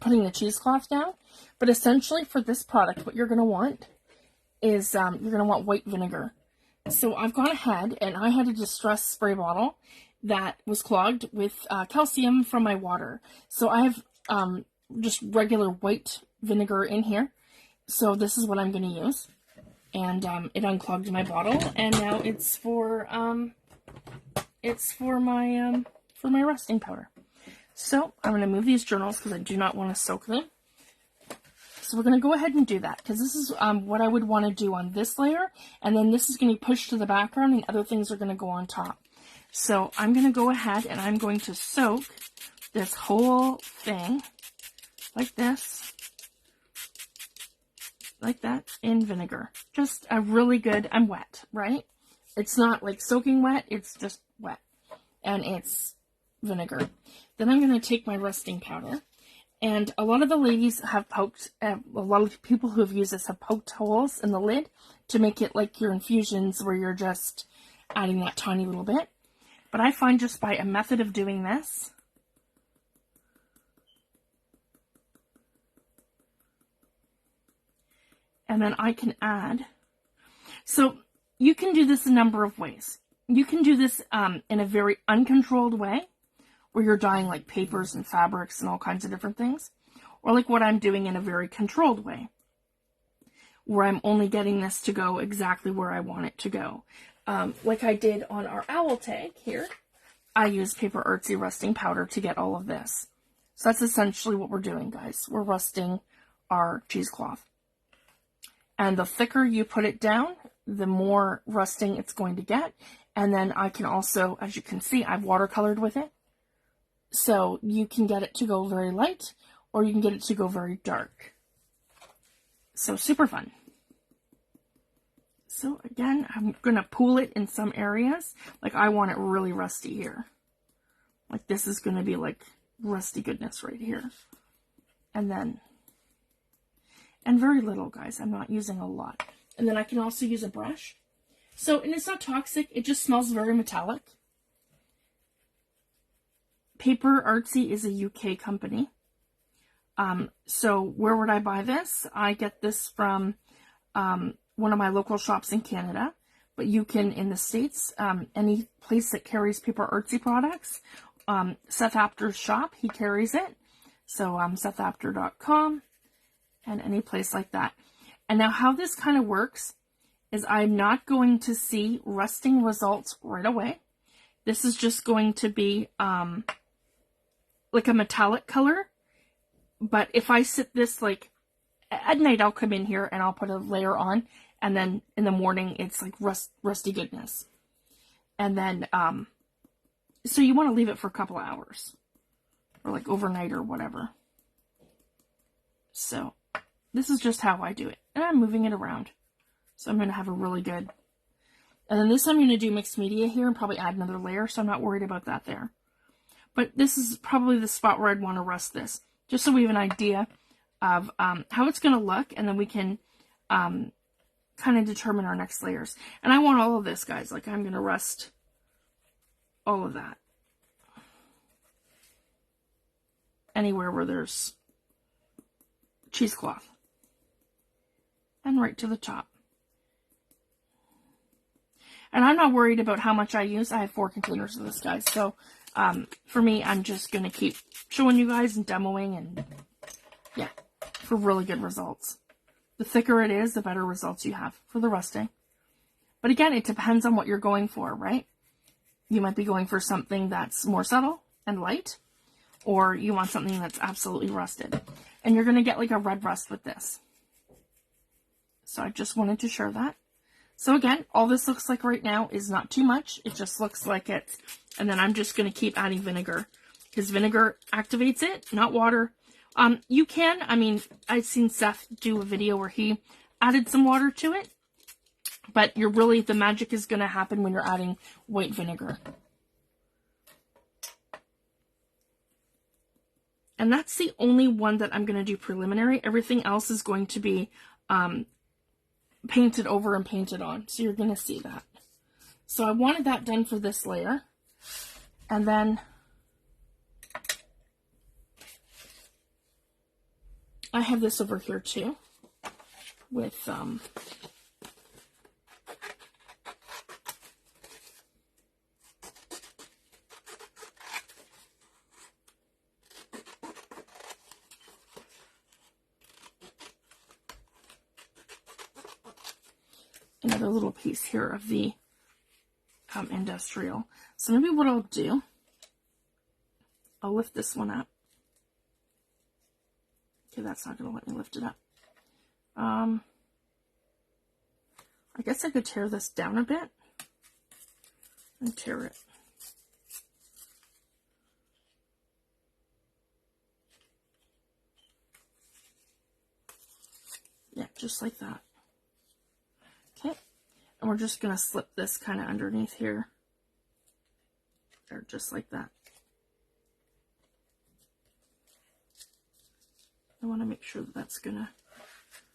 Speaker 1: putting the cheesecloth down. But essentially for this product, what you're going to want is, you're going to want white vinegar. So I've gone ahead and I had a distress spray bottle that was clogged with calcium from my water. So I have just regular white vinegar in here. So this is what I'm going to use. And it unclogged my bottle, and now it's for my rusting powder. So I'm going to move these journals because I do not want to soak them. So we're going to go ahead and do that because this is what I would want to do on this layer, and then this is going to be pushed to the background, and other things are going to go on top. So I'm going to go ahead and I'm going to soak this whole thing like this, like that, in vinegar. Just a really good, I'm wet, right? It's not like soaking wet, it's just wet. And it's vinegar. Then I'm going to take my rusting powder. And a lot of the ladies have poked, a lot of people who have used this have poked holes in the lid to make it like your infusions where you're just adding that tiny little bit. But I find just by a method of doing this, and then I can add, so you can do this a number of ways. You can do this in a very uncontrolled way, where you're dyeing like papers and fabrics and all kinds of different things, or like what I'm doing in a very controlled way, where I'm only getting this to go exactly where I want it to go. Like I did on our owl tag here, I used Paper Artsy rusting powder to get all of this. So that's essentially what we're doing, guys. We're rusting our cheesecloth. And the thicker you put it down, the more rusting it's going to get. And then I can also, as you can see, I've watercolored with it. So you can get it to go very light, or you can get it to go very dark. So super fun. So again, I'm going to pool it in some areas. Like I want it really rusty here. Like this is going to be like rusty goodness right here. And then, and very little, guys. I'm not using a lot. And then I can also use a brush. So, and it's not toxic. It just smells very metallic. Paper Artsy is a UK company. So where would I buy this? I get this from one of my local shops in Canada, but you can, in the States, any place that carries Paper Artsy products. Seth Apter's shop, he carries it. So SethApter.com and any place like that. And now how this kind of works is I'm not going to see rusting results right away. This is just going to be like a metallic color. But if I sit this like at night, I'll come in here and I'll put a layer on, and then in the morning it's like rusty goodness. And then so you want to leave it for a couple of hours, or like overnight or whatever. So this is just how I do it, and I'm moving it around. So I'm going to have a really good, and then this I'm going to do mixed media here and probably add another layer, so I'm not worried about that there. But this is probably the spot where I'd want to rust this, just so we have an idea of how it's going to look, and then we can kind of determine our next layers. And I want all of this, guys. Like, I'm going to rust all of that. Anywhere where there's cheesecloth. And right to the top. And I'm not worried about how much I use. I have 4 containers of this, guys. So, for me, I'm just going to keep showing you guys and demoing, and yeah, for really good results. The thicker it is, the better results you have for the rusting. But again, it depends on what you're going for, right? You might be going for something that's more subtle and light, or you want something that's absolutely rusted. And you're going to get like a red rust with this. So I just wanted to share that. So again, all this looks like right now is not too much. It just looks like it's, and then I'm just going to keep adding vinegar, because vinegar activates it, not water. You can, I mean, I've seen Seth do a video where he added some water to it, but you're really, the magic is going to happen when you're adding white vinegar. And that's the only one that I'm going to do preliminary. Everything else is going to be painted over and painted on. So you're going to see that. So I wanted that done for this layer. And then I have this over here too with another little piece here of the industrial. So maybe what I'll do, I'll lift this one up. Okay, that's not going to let me lift it up. I guess I could tear this down a bit and tear it. just like that. Okay, and we're just going to slip this kind of underneath here. There, just like that. I want to make sure that that's going to,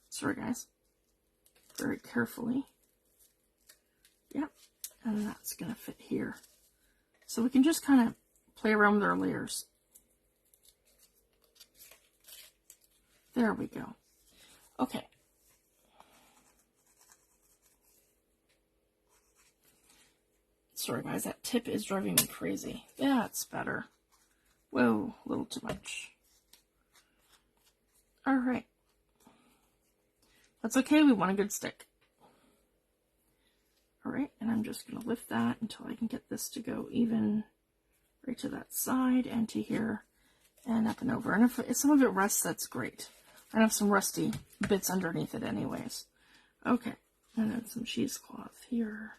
Speaker 1: sorry guys, very carefully. Yep, and that's going to fit here. So we can just kind of play around with our layers. There we go. Okay. Sorry guys, that tip is driving me crazy. That's better. Whoa, a little too much. Alright. That's okay, we want a good stick. Alright, and I'm just going to lift that until I can get this to go even right to that side and to here and up and over. And if some of it rusts, that's great. I have some rusty bits underneath it anyways. Okay, and then some cheesecloth here.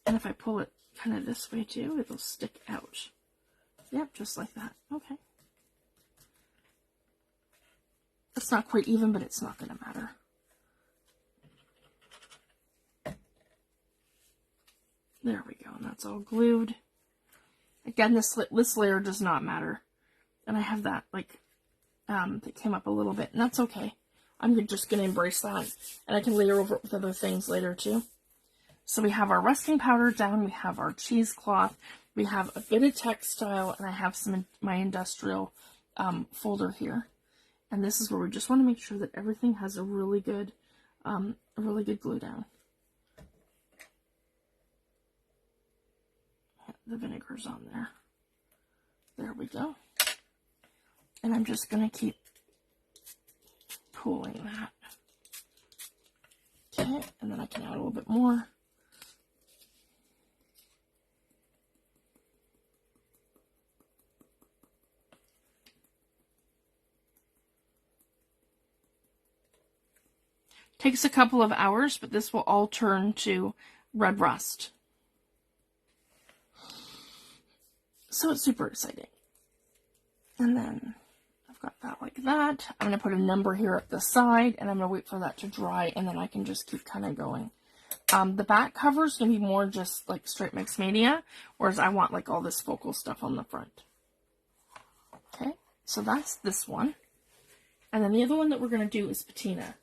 Speaker 1: And if I pull it kind of this way too, it'll stick out. Yep, just like that. Okay. It's not quite even, but it's not going to matter. There we go, and that's all glued. Again, this layer does not matter. And I have that, like, that came up a little bit, and that's okay. I'm just going to embrace that, and I can layer over it with other things later, too. So we have our resting powder down, we have our cheesecloth, we have a bit of textile, and I have some my industrial folder here. And this is where we just want to make sure that everything has a really good glue down. The vinegar's on there. There we go. And I'm just going to keep pulling that. Okay, and then I can add a little bit more. Takes a couple of hours, but this will all turn to red rust. So it's super exciting. And then I've got that like that. I'm going to put a number here at the side, and I'm going to wait for that to dry, and then I can just keep kind of going. The back cover is going to be more just like straight mixed media, whereas I want like all this focal stuff on the front. Okay, so that's this one. And then the other one that we're going to do is patina.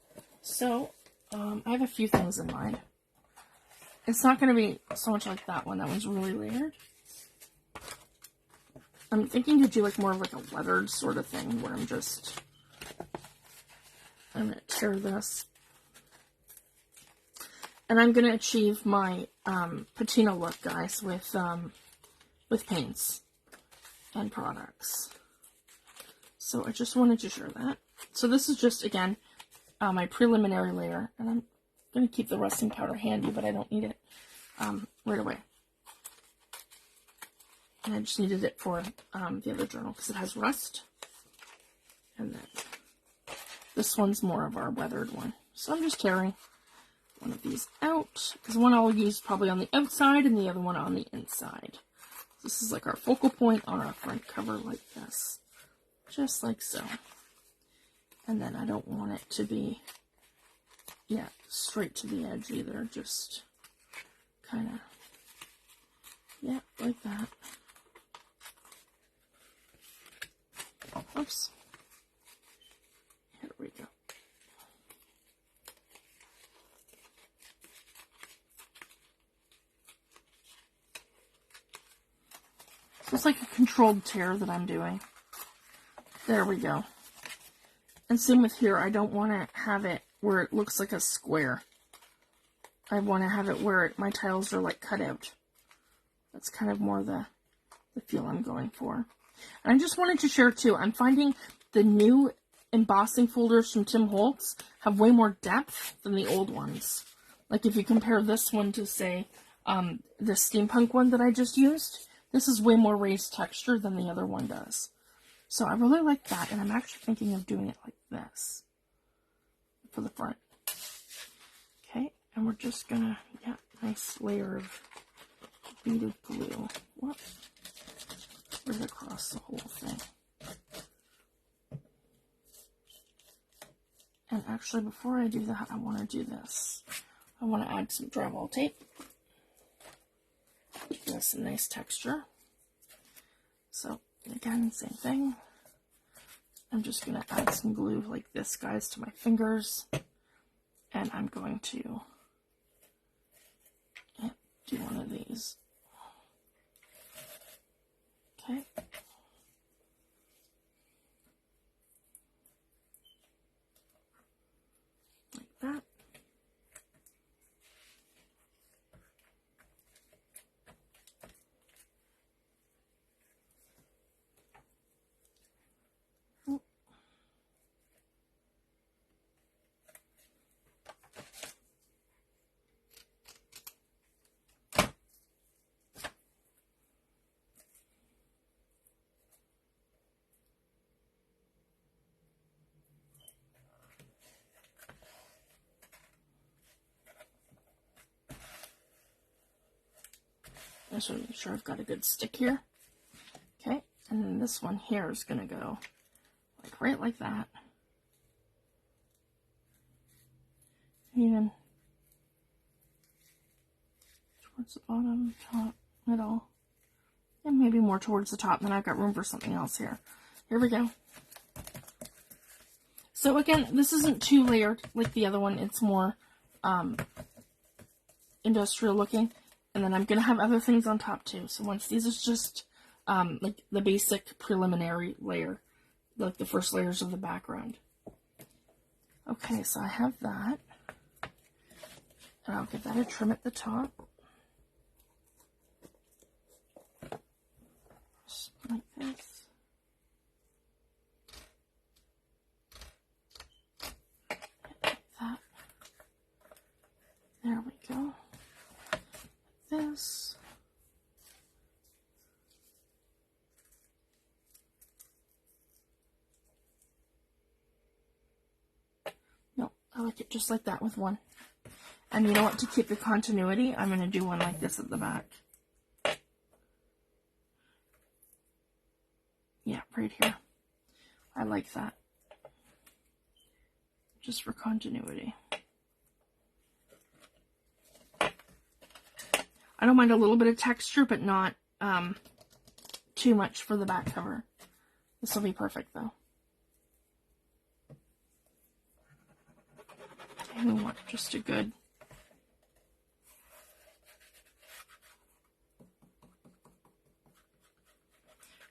Speaker 1: So I have a few things in mind. It's not going to be so much like that one. That one's really layered. I'm thinking to do like more of like a weathered sort of thing where I'm going to tear this. And I'm going to achieve my patina look, guys, with paints and products. So I just wanted to share that. So this is just, again, my preliminary layer. And I'm going to keep the resting powder handy, but I don't need it right away. And I just needed it for the other journal because it has rust. And then this one's more of our weathered one. So I'm just tearing one of these out, because one I'll use probably on the outside and the other one on the inside. This is like our focal point on our front cover like this. Just like so. And then I don't want it to be, yeah, straight to the edge either. Just kind of, yeah, like that. Oops. Here we go. So it's like a controlled tear that I'm doing. There we go. And same with here. I don't want to have it where it looks like a square. I want to have it where my tiles are like cut out. That's kind of more the feel I'm going for. And I just wanted to share too, I'm finding the new embossing folders from Tim Holtz have way more depth than the old ones. Like if you compare this one to, say, the steampunk one that I just used, this is way more raised texture than the other one does. So I really like that, and I'm actually thinking of doing it like this for the front. Okay, and we're just gonna, yeah, nice layer of beaded glue. What? Right across the whole thing. And actually, before I do that, I want to do this. I want to add some drywall tape. Give this a nice texture. So, again, same thing. I'm just going to add some glue like this, guys, to my fingers. And I'm going to do one of these. Okay. Like that. I just want to make sure I've got a good stick here. Okay, and then this one here is going to go like right like that. Even towards the bottom, top, middle, and maybe more towards the top. Then I've got room for something else here. Here we go. So again, this isn't too layered like the other one. It's more industrial looking. And then I'm going to have other things on top too. So once these is just like the basic preliminary layer, like the first layers of the background. Okay, so I have that. And I'll give that a trim at the top. Just like this. Like that. There we go. This. No, I like it just like that with one. And you know what, to keep the continuity, I'm going to do one like this at the back. Yeah, right here. I like that. Just for continuity. I don't mind a little bit of texture, but not too much for the back cover. This will be perfect, though. And we want just a good...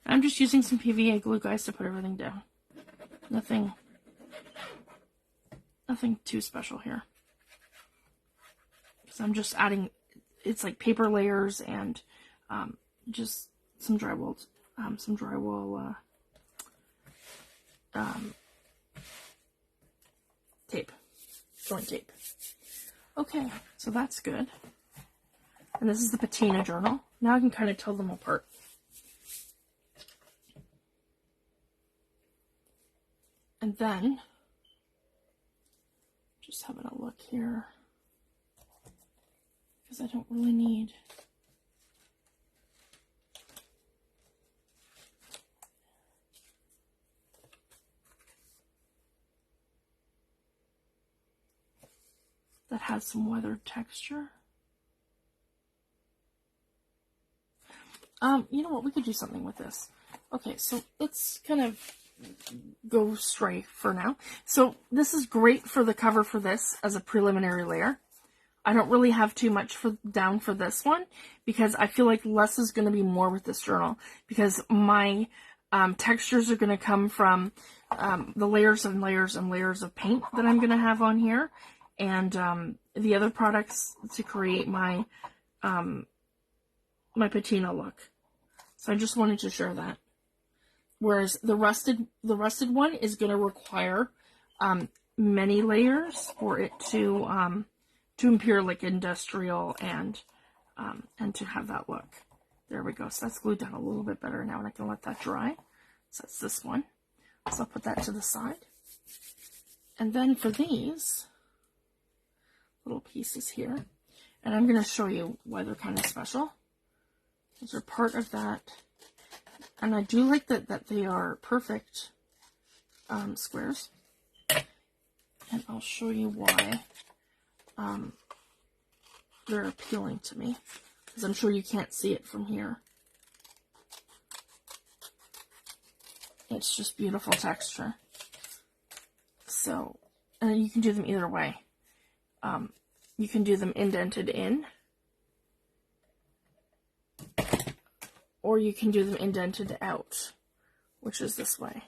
Speaker 1: I'm just using some PVA glue, guys, to put everything down. Nothing too special here. Because I'm just adding... It's like paper layers and just some drywall tape, joint tape. Okay, so that's good. And this is the patina journal. Now I can kind of tell them apart. And then, just having a look here. Because I don't really need that has some weathered texture. You know what, we could do something with this. Okay, so let's kind of go stray for now. So this is great for the cover for this as a preliminary layer. I don't really have too much down for this one because I feel like less is going to be more with this journal because my textures are going to come from the layers and layers and layers of paint that I'm going to have on here and the other products to create my my patina look. So I just wanted to share that. Whereas the rusted one is going to require many layers for it to appear like industrial and to have that look. There we go. So that's glued down a little bit better now, and I can let that dry. So that's this one. So I'll put that to the side. And then for these little pieces here, and I'm going to show you why they're kind of special. These are part of that. And I do like that they are perfect squares. I'll show you why they're appealing to me, because I'm sure you can't see it from here. It's just beautiful texture. So, and you can do them either way. You can do them indented in, or you can do them indented out, which is this way.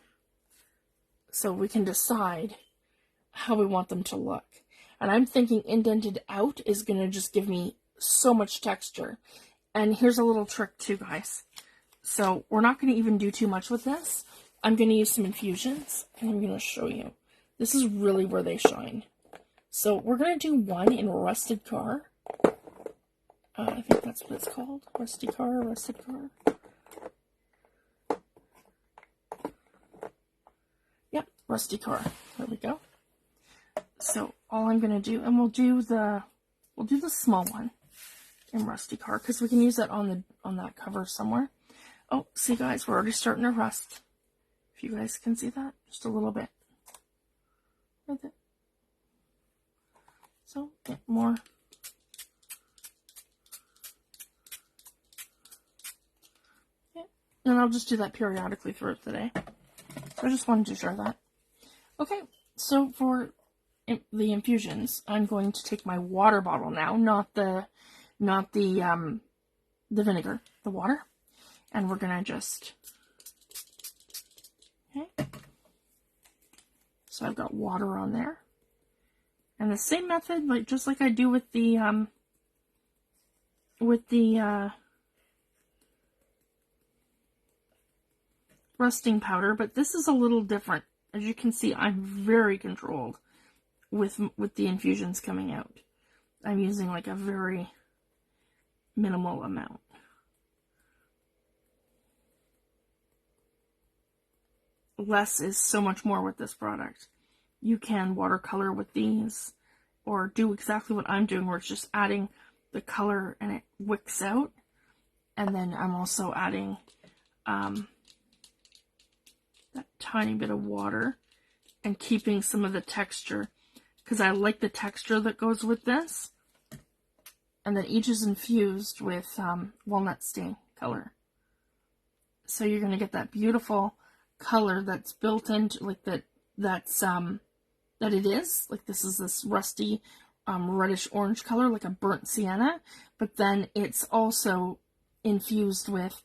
Speaker 1: So we can decide how we want them to look. And I'm thinking indented out is going to just give me so much texture. And here's a little trick too, guys. So we're not going to even do too much with this. I'm going to use some infusions, and I'm going to show you. This is really where they shine. So we're going to do one in Rusted Car. I think that's what it's called. Rusty Car, Rusted Car. Yep, Rusty Car. There we go. So all I'm going to do, and we'll do the small one in Rusty Car, because we can use that on that cover somewhere. Oh, see guys, we're already starting to rust. If you guys can see that, just a little bit. Right there. So, get more. Yeah. And I'll just do that periodically throughout the day. So I just wanted to share that. Okay, so for the infusions, I'm going to take my water bottle now, not the vinegar, the water. And we're gonna just, okay. So I've got water on there. And the same method, just like I do with the rusting powder, but this is a little different. As you can see, I'm very controlled with the infusions coming out. I'm using like a very minimal amount. Less is so much more with this product. You can watercolor with these, or do exactly what I'm doing, where it's just adding the color and it wicks out. And then I'm also adding that tiny bit of water and keeping some of the texture, because I like the texture that goes with this. And then each is infused with walnut stain color. So you're going to get that beautiful color that's built into, like that it is. Like this is this rusty reddish orange color, like a burnt sienna. But then it's also infused with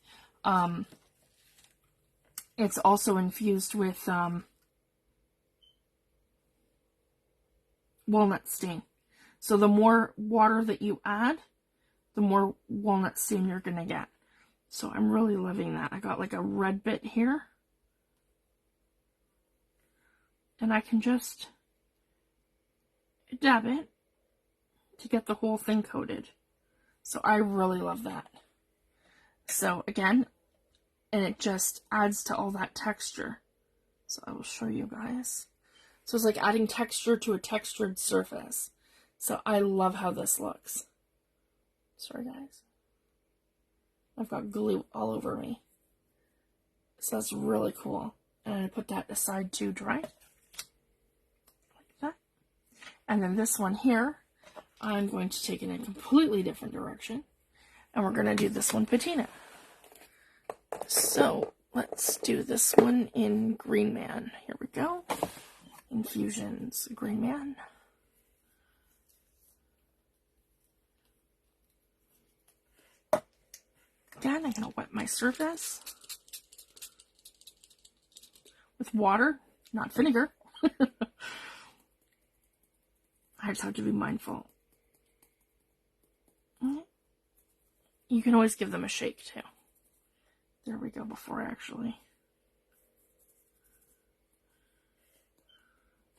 Speaker 1: walnut stain. So the more water that you add, the more walnut stain you're going to get. So I'm really loving that. I got like a red bit here. And I can just dab it to get the whole thing coated. So I really love that. So again, and it just adds to all that texture. So I will show you guys. So it's like adding texture to a textured surface. So I love how this looks. Sorry guys. I've got glue all over me. So that's really cool. And I'm going to put that aside to dry. Like that. And then this one here, I'm going to take in a completely different direction. And we're going to do this one patina. So let's do this one in Green Man. Here we go. Infusions, Green Man. Again, I'm going to wet my surface with water, not vinegar. I just have to be mindful. You can always give them a shake too. There we go, before I actually...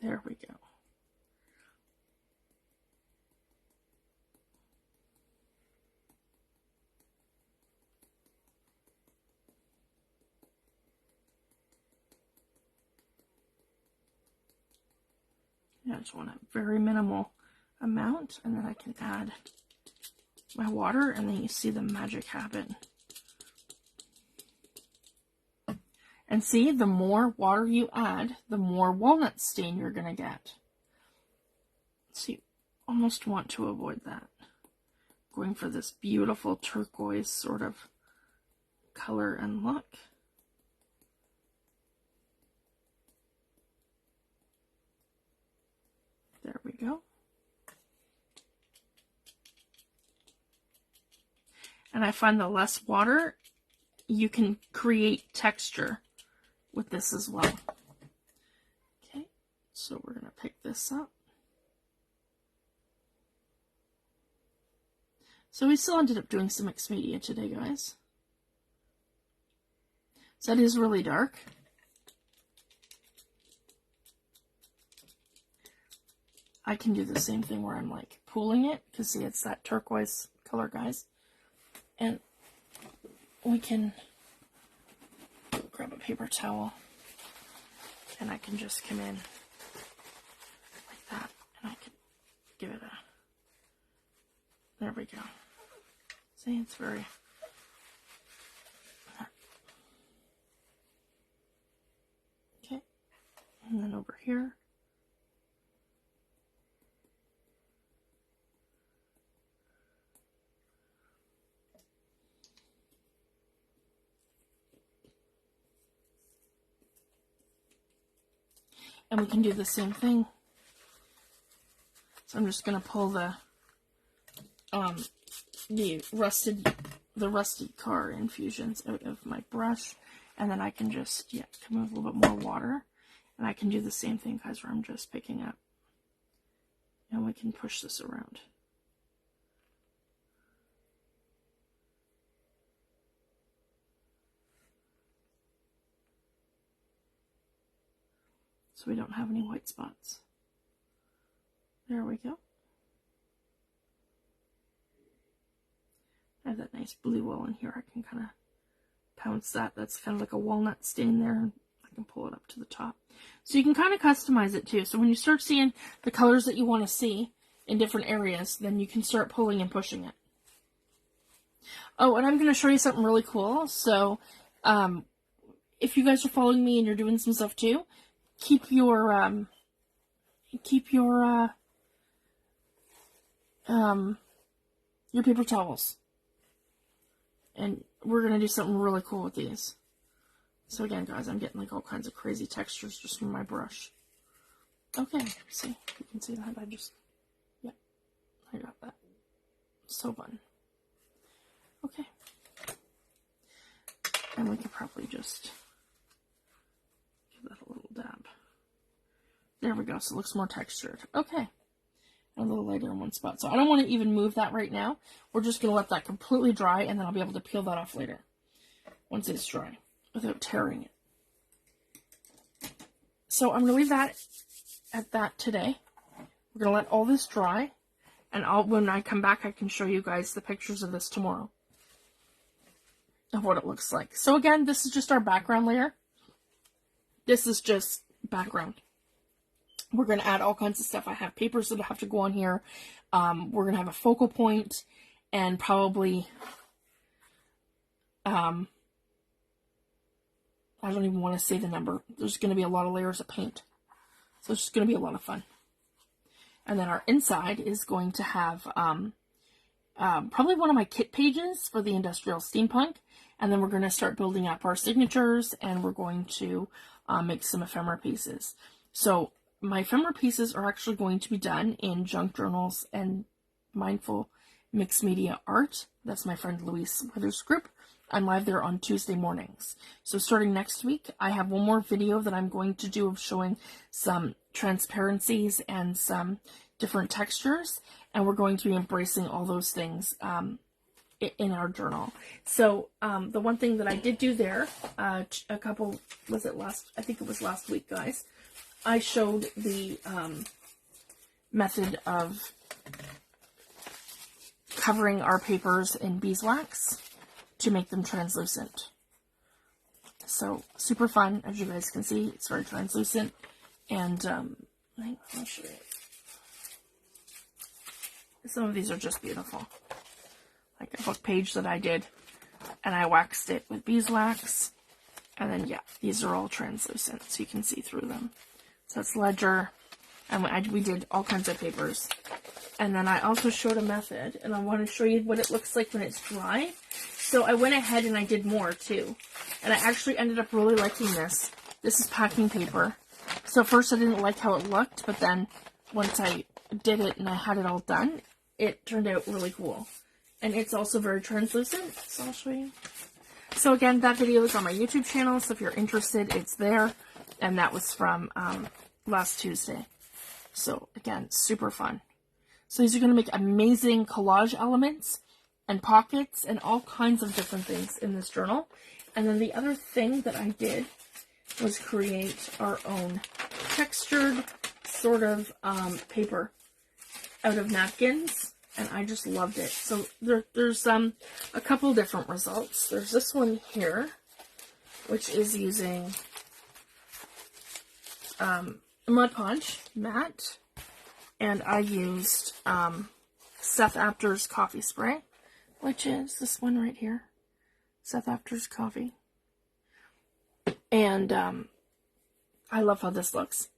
Speaker 1: There we go. I just want a very minimal amount, and then I can add my water, and then you see the magic happen. And see, the more water you add, the more walnut stain you're going to get. So you almost want to avoid that. Going for this beautiful turquoise sort of color and look. There we go. And I find the less water, you can create texture with this as well. Okay, so we're going to pick this up. So we still ended up doing some mixed media today, guys. So that is really dark. I can do the same thing where I'm like pooling it, because see, it's that turquoise color, guys. And we can grab a paper towel, and I can just come in like that, and I can give it a, there we go. See, it's very, okay, and then over here, and we can do the same thing. So I'm just going to pull the rusty car infusions out of my brush, and then I can just, yeah, come with a little bit more water, and I can do the same thing, guys, where I'm just picking up, and we can push this around. So we don't have any white spots. There we go. I have that nice blue wool in here. I can kind of pounce that. That's kind of like a walnut stain there. I can pull it up to the top. So you can kind of customize it too. So when you start seeing the colors that you want to see in different areas, then you can start pulling and pushing it. Oh, and I'm going to show you something really cool. So if you guys are following me and you're doing some stuff too, keep your paper towels. And we're going to do something really cool with these. So again, guys, I'm getting like all kinds of crazy textures just from my brush. Okay, see, you can see that I got that. So fun. Okay. And we could probably just give that a little dab. There we go, so it looks more textured. Okay. A little lighter in one spot. So I don't want to even move that right now. We're just going to let that completely dry, and then I'll be able to peel that off later once it's dry without tearing it. So I'm going to leave that at that today. We're going to let all this dry, and when I come back, I can show you guys the pictures of this tomorrow of what it looks like. So again, this is just our background layer. This is just background. We're going to add all kinds of stuff. I have papers that have to go on here. We're going to have a focal point, and probably, I don't even want to say the number. There's going to be a lot of layers of paint. So it's just going to be a lot of fun. And then our inside is going to have probably one of my kit pages for the Industrial Steampunk. And then we're going to start building up our signatures, and we're going to make some ephemera pieces. So my ephemera pieces are actually going to be done in Junk Journals and Mindful Mixed Media Art. That's my friend Louise Withers' group. I'm live there on Tuesday mornings. So starting next week, I have one more video that I'm going to do of showing some transparencies and some different textures. And we're going to be embracing all those things in our journal. So the one thing that I did do there, I think it was last week, guys, I showed the method of covering our papers in beeswax to make them translucent. So super fun, as you guys can see. It's very translucent, and I'll show you. Some of these are just beautiful. Like a book page that I did, and I waxed it with beeswax, and then yeah, these are all translucent, so you can see through them. So that's Ledger, And we did all kinds of papers. And then I also showed a method, and I want to show you what it looks like when it's dry. So I went ahead and I did more too. And I actually ended up really liking this. This is packing paper. So first I didn't like how it looked, but then once I did it and I had it all done, it turned out really cool. And it's also very translucent, so I'll show you. So again, that video is on my YouTube channel, so if you're interested, it's there. And that was from last Tuesday. So again, super fun. So these are going to make amazing collage elements and pockets and all kinds of different things in this journal. And then the other thing that I did was create our own textured sort of paper out of napkins, and I just loved it. So there's a couple different results. There's this one here, which is using Mod Podge matte, and I used Seth Apter's coffee spray, which is this one right here, Seth Apter's coffee. And I love how this looks.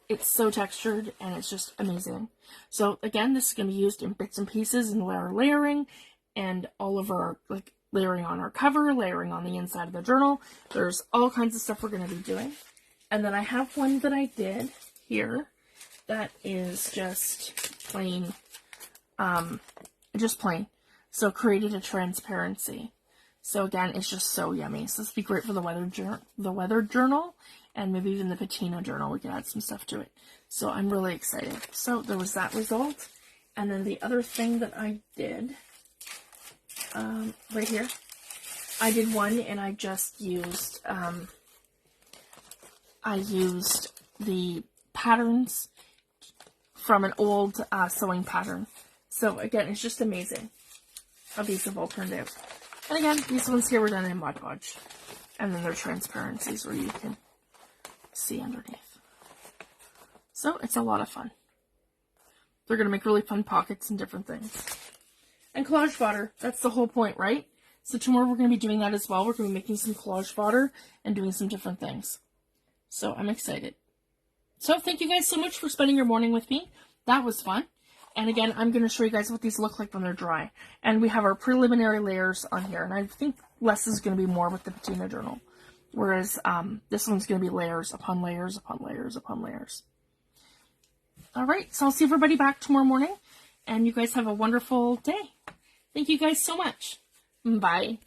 Speaker 1: It's so textured and it's just amazing. So again, this is going to be used in bits and pieces and layering, and all of our, like, layering on our cover, layering on the inside of the journal. There's all kinds of stuff we're going to be doing. And then I have one that I did here that is just plain, So created a transparency. So again, it's just so yummy. So this would be great for the weather journal, and maybe even the patina journal. We can add some stuff to it. So I'm really excited. So there was that result. And then the other thing that I did, right here, I did one and I just used, the patterns from an old sewing pattern. So again, it's just amazing how these have all turned out. And again, these ones here were done in Mod Podge. And then they're transparencies where you can see underneath. So it's a lot of fun. They're going to make really fun pockets and different things. And collage fodder, that's the whole point, right? So tomorrow we're going to be doing that as well. We're going to be making some collage fodder and doing some different things. So I'm excited. So thank you guys so much for spending your morning with me. That was fun. And again, I'm going to show you guys what these look like when they're dry. And we have our preliminary layers on here. And I think less is going to be more with the patina journal. Whereas this one's going to be layers upon layers upon layers upon layers. Alright, so I'll see everybody back tomorrow morning. And you guys have a wonderful day. Thank you guys so much. Bye.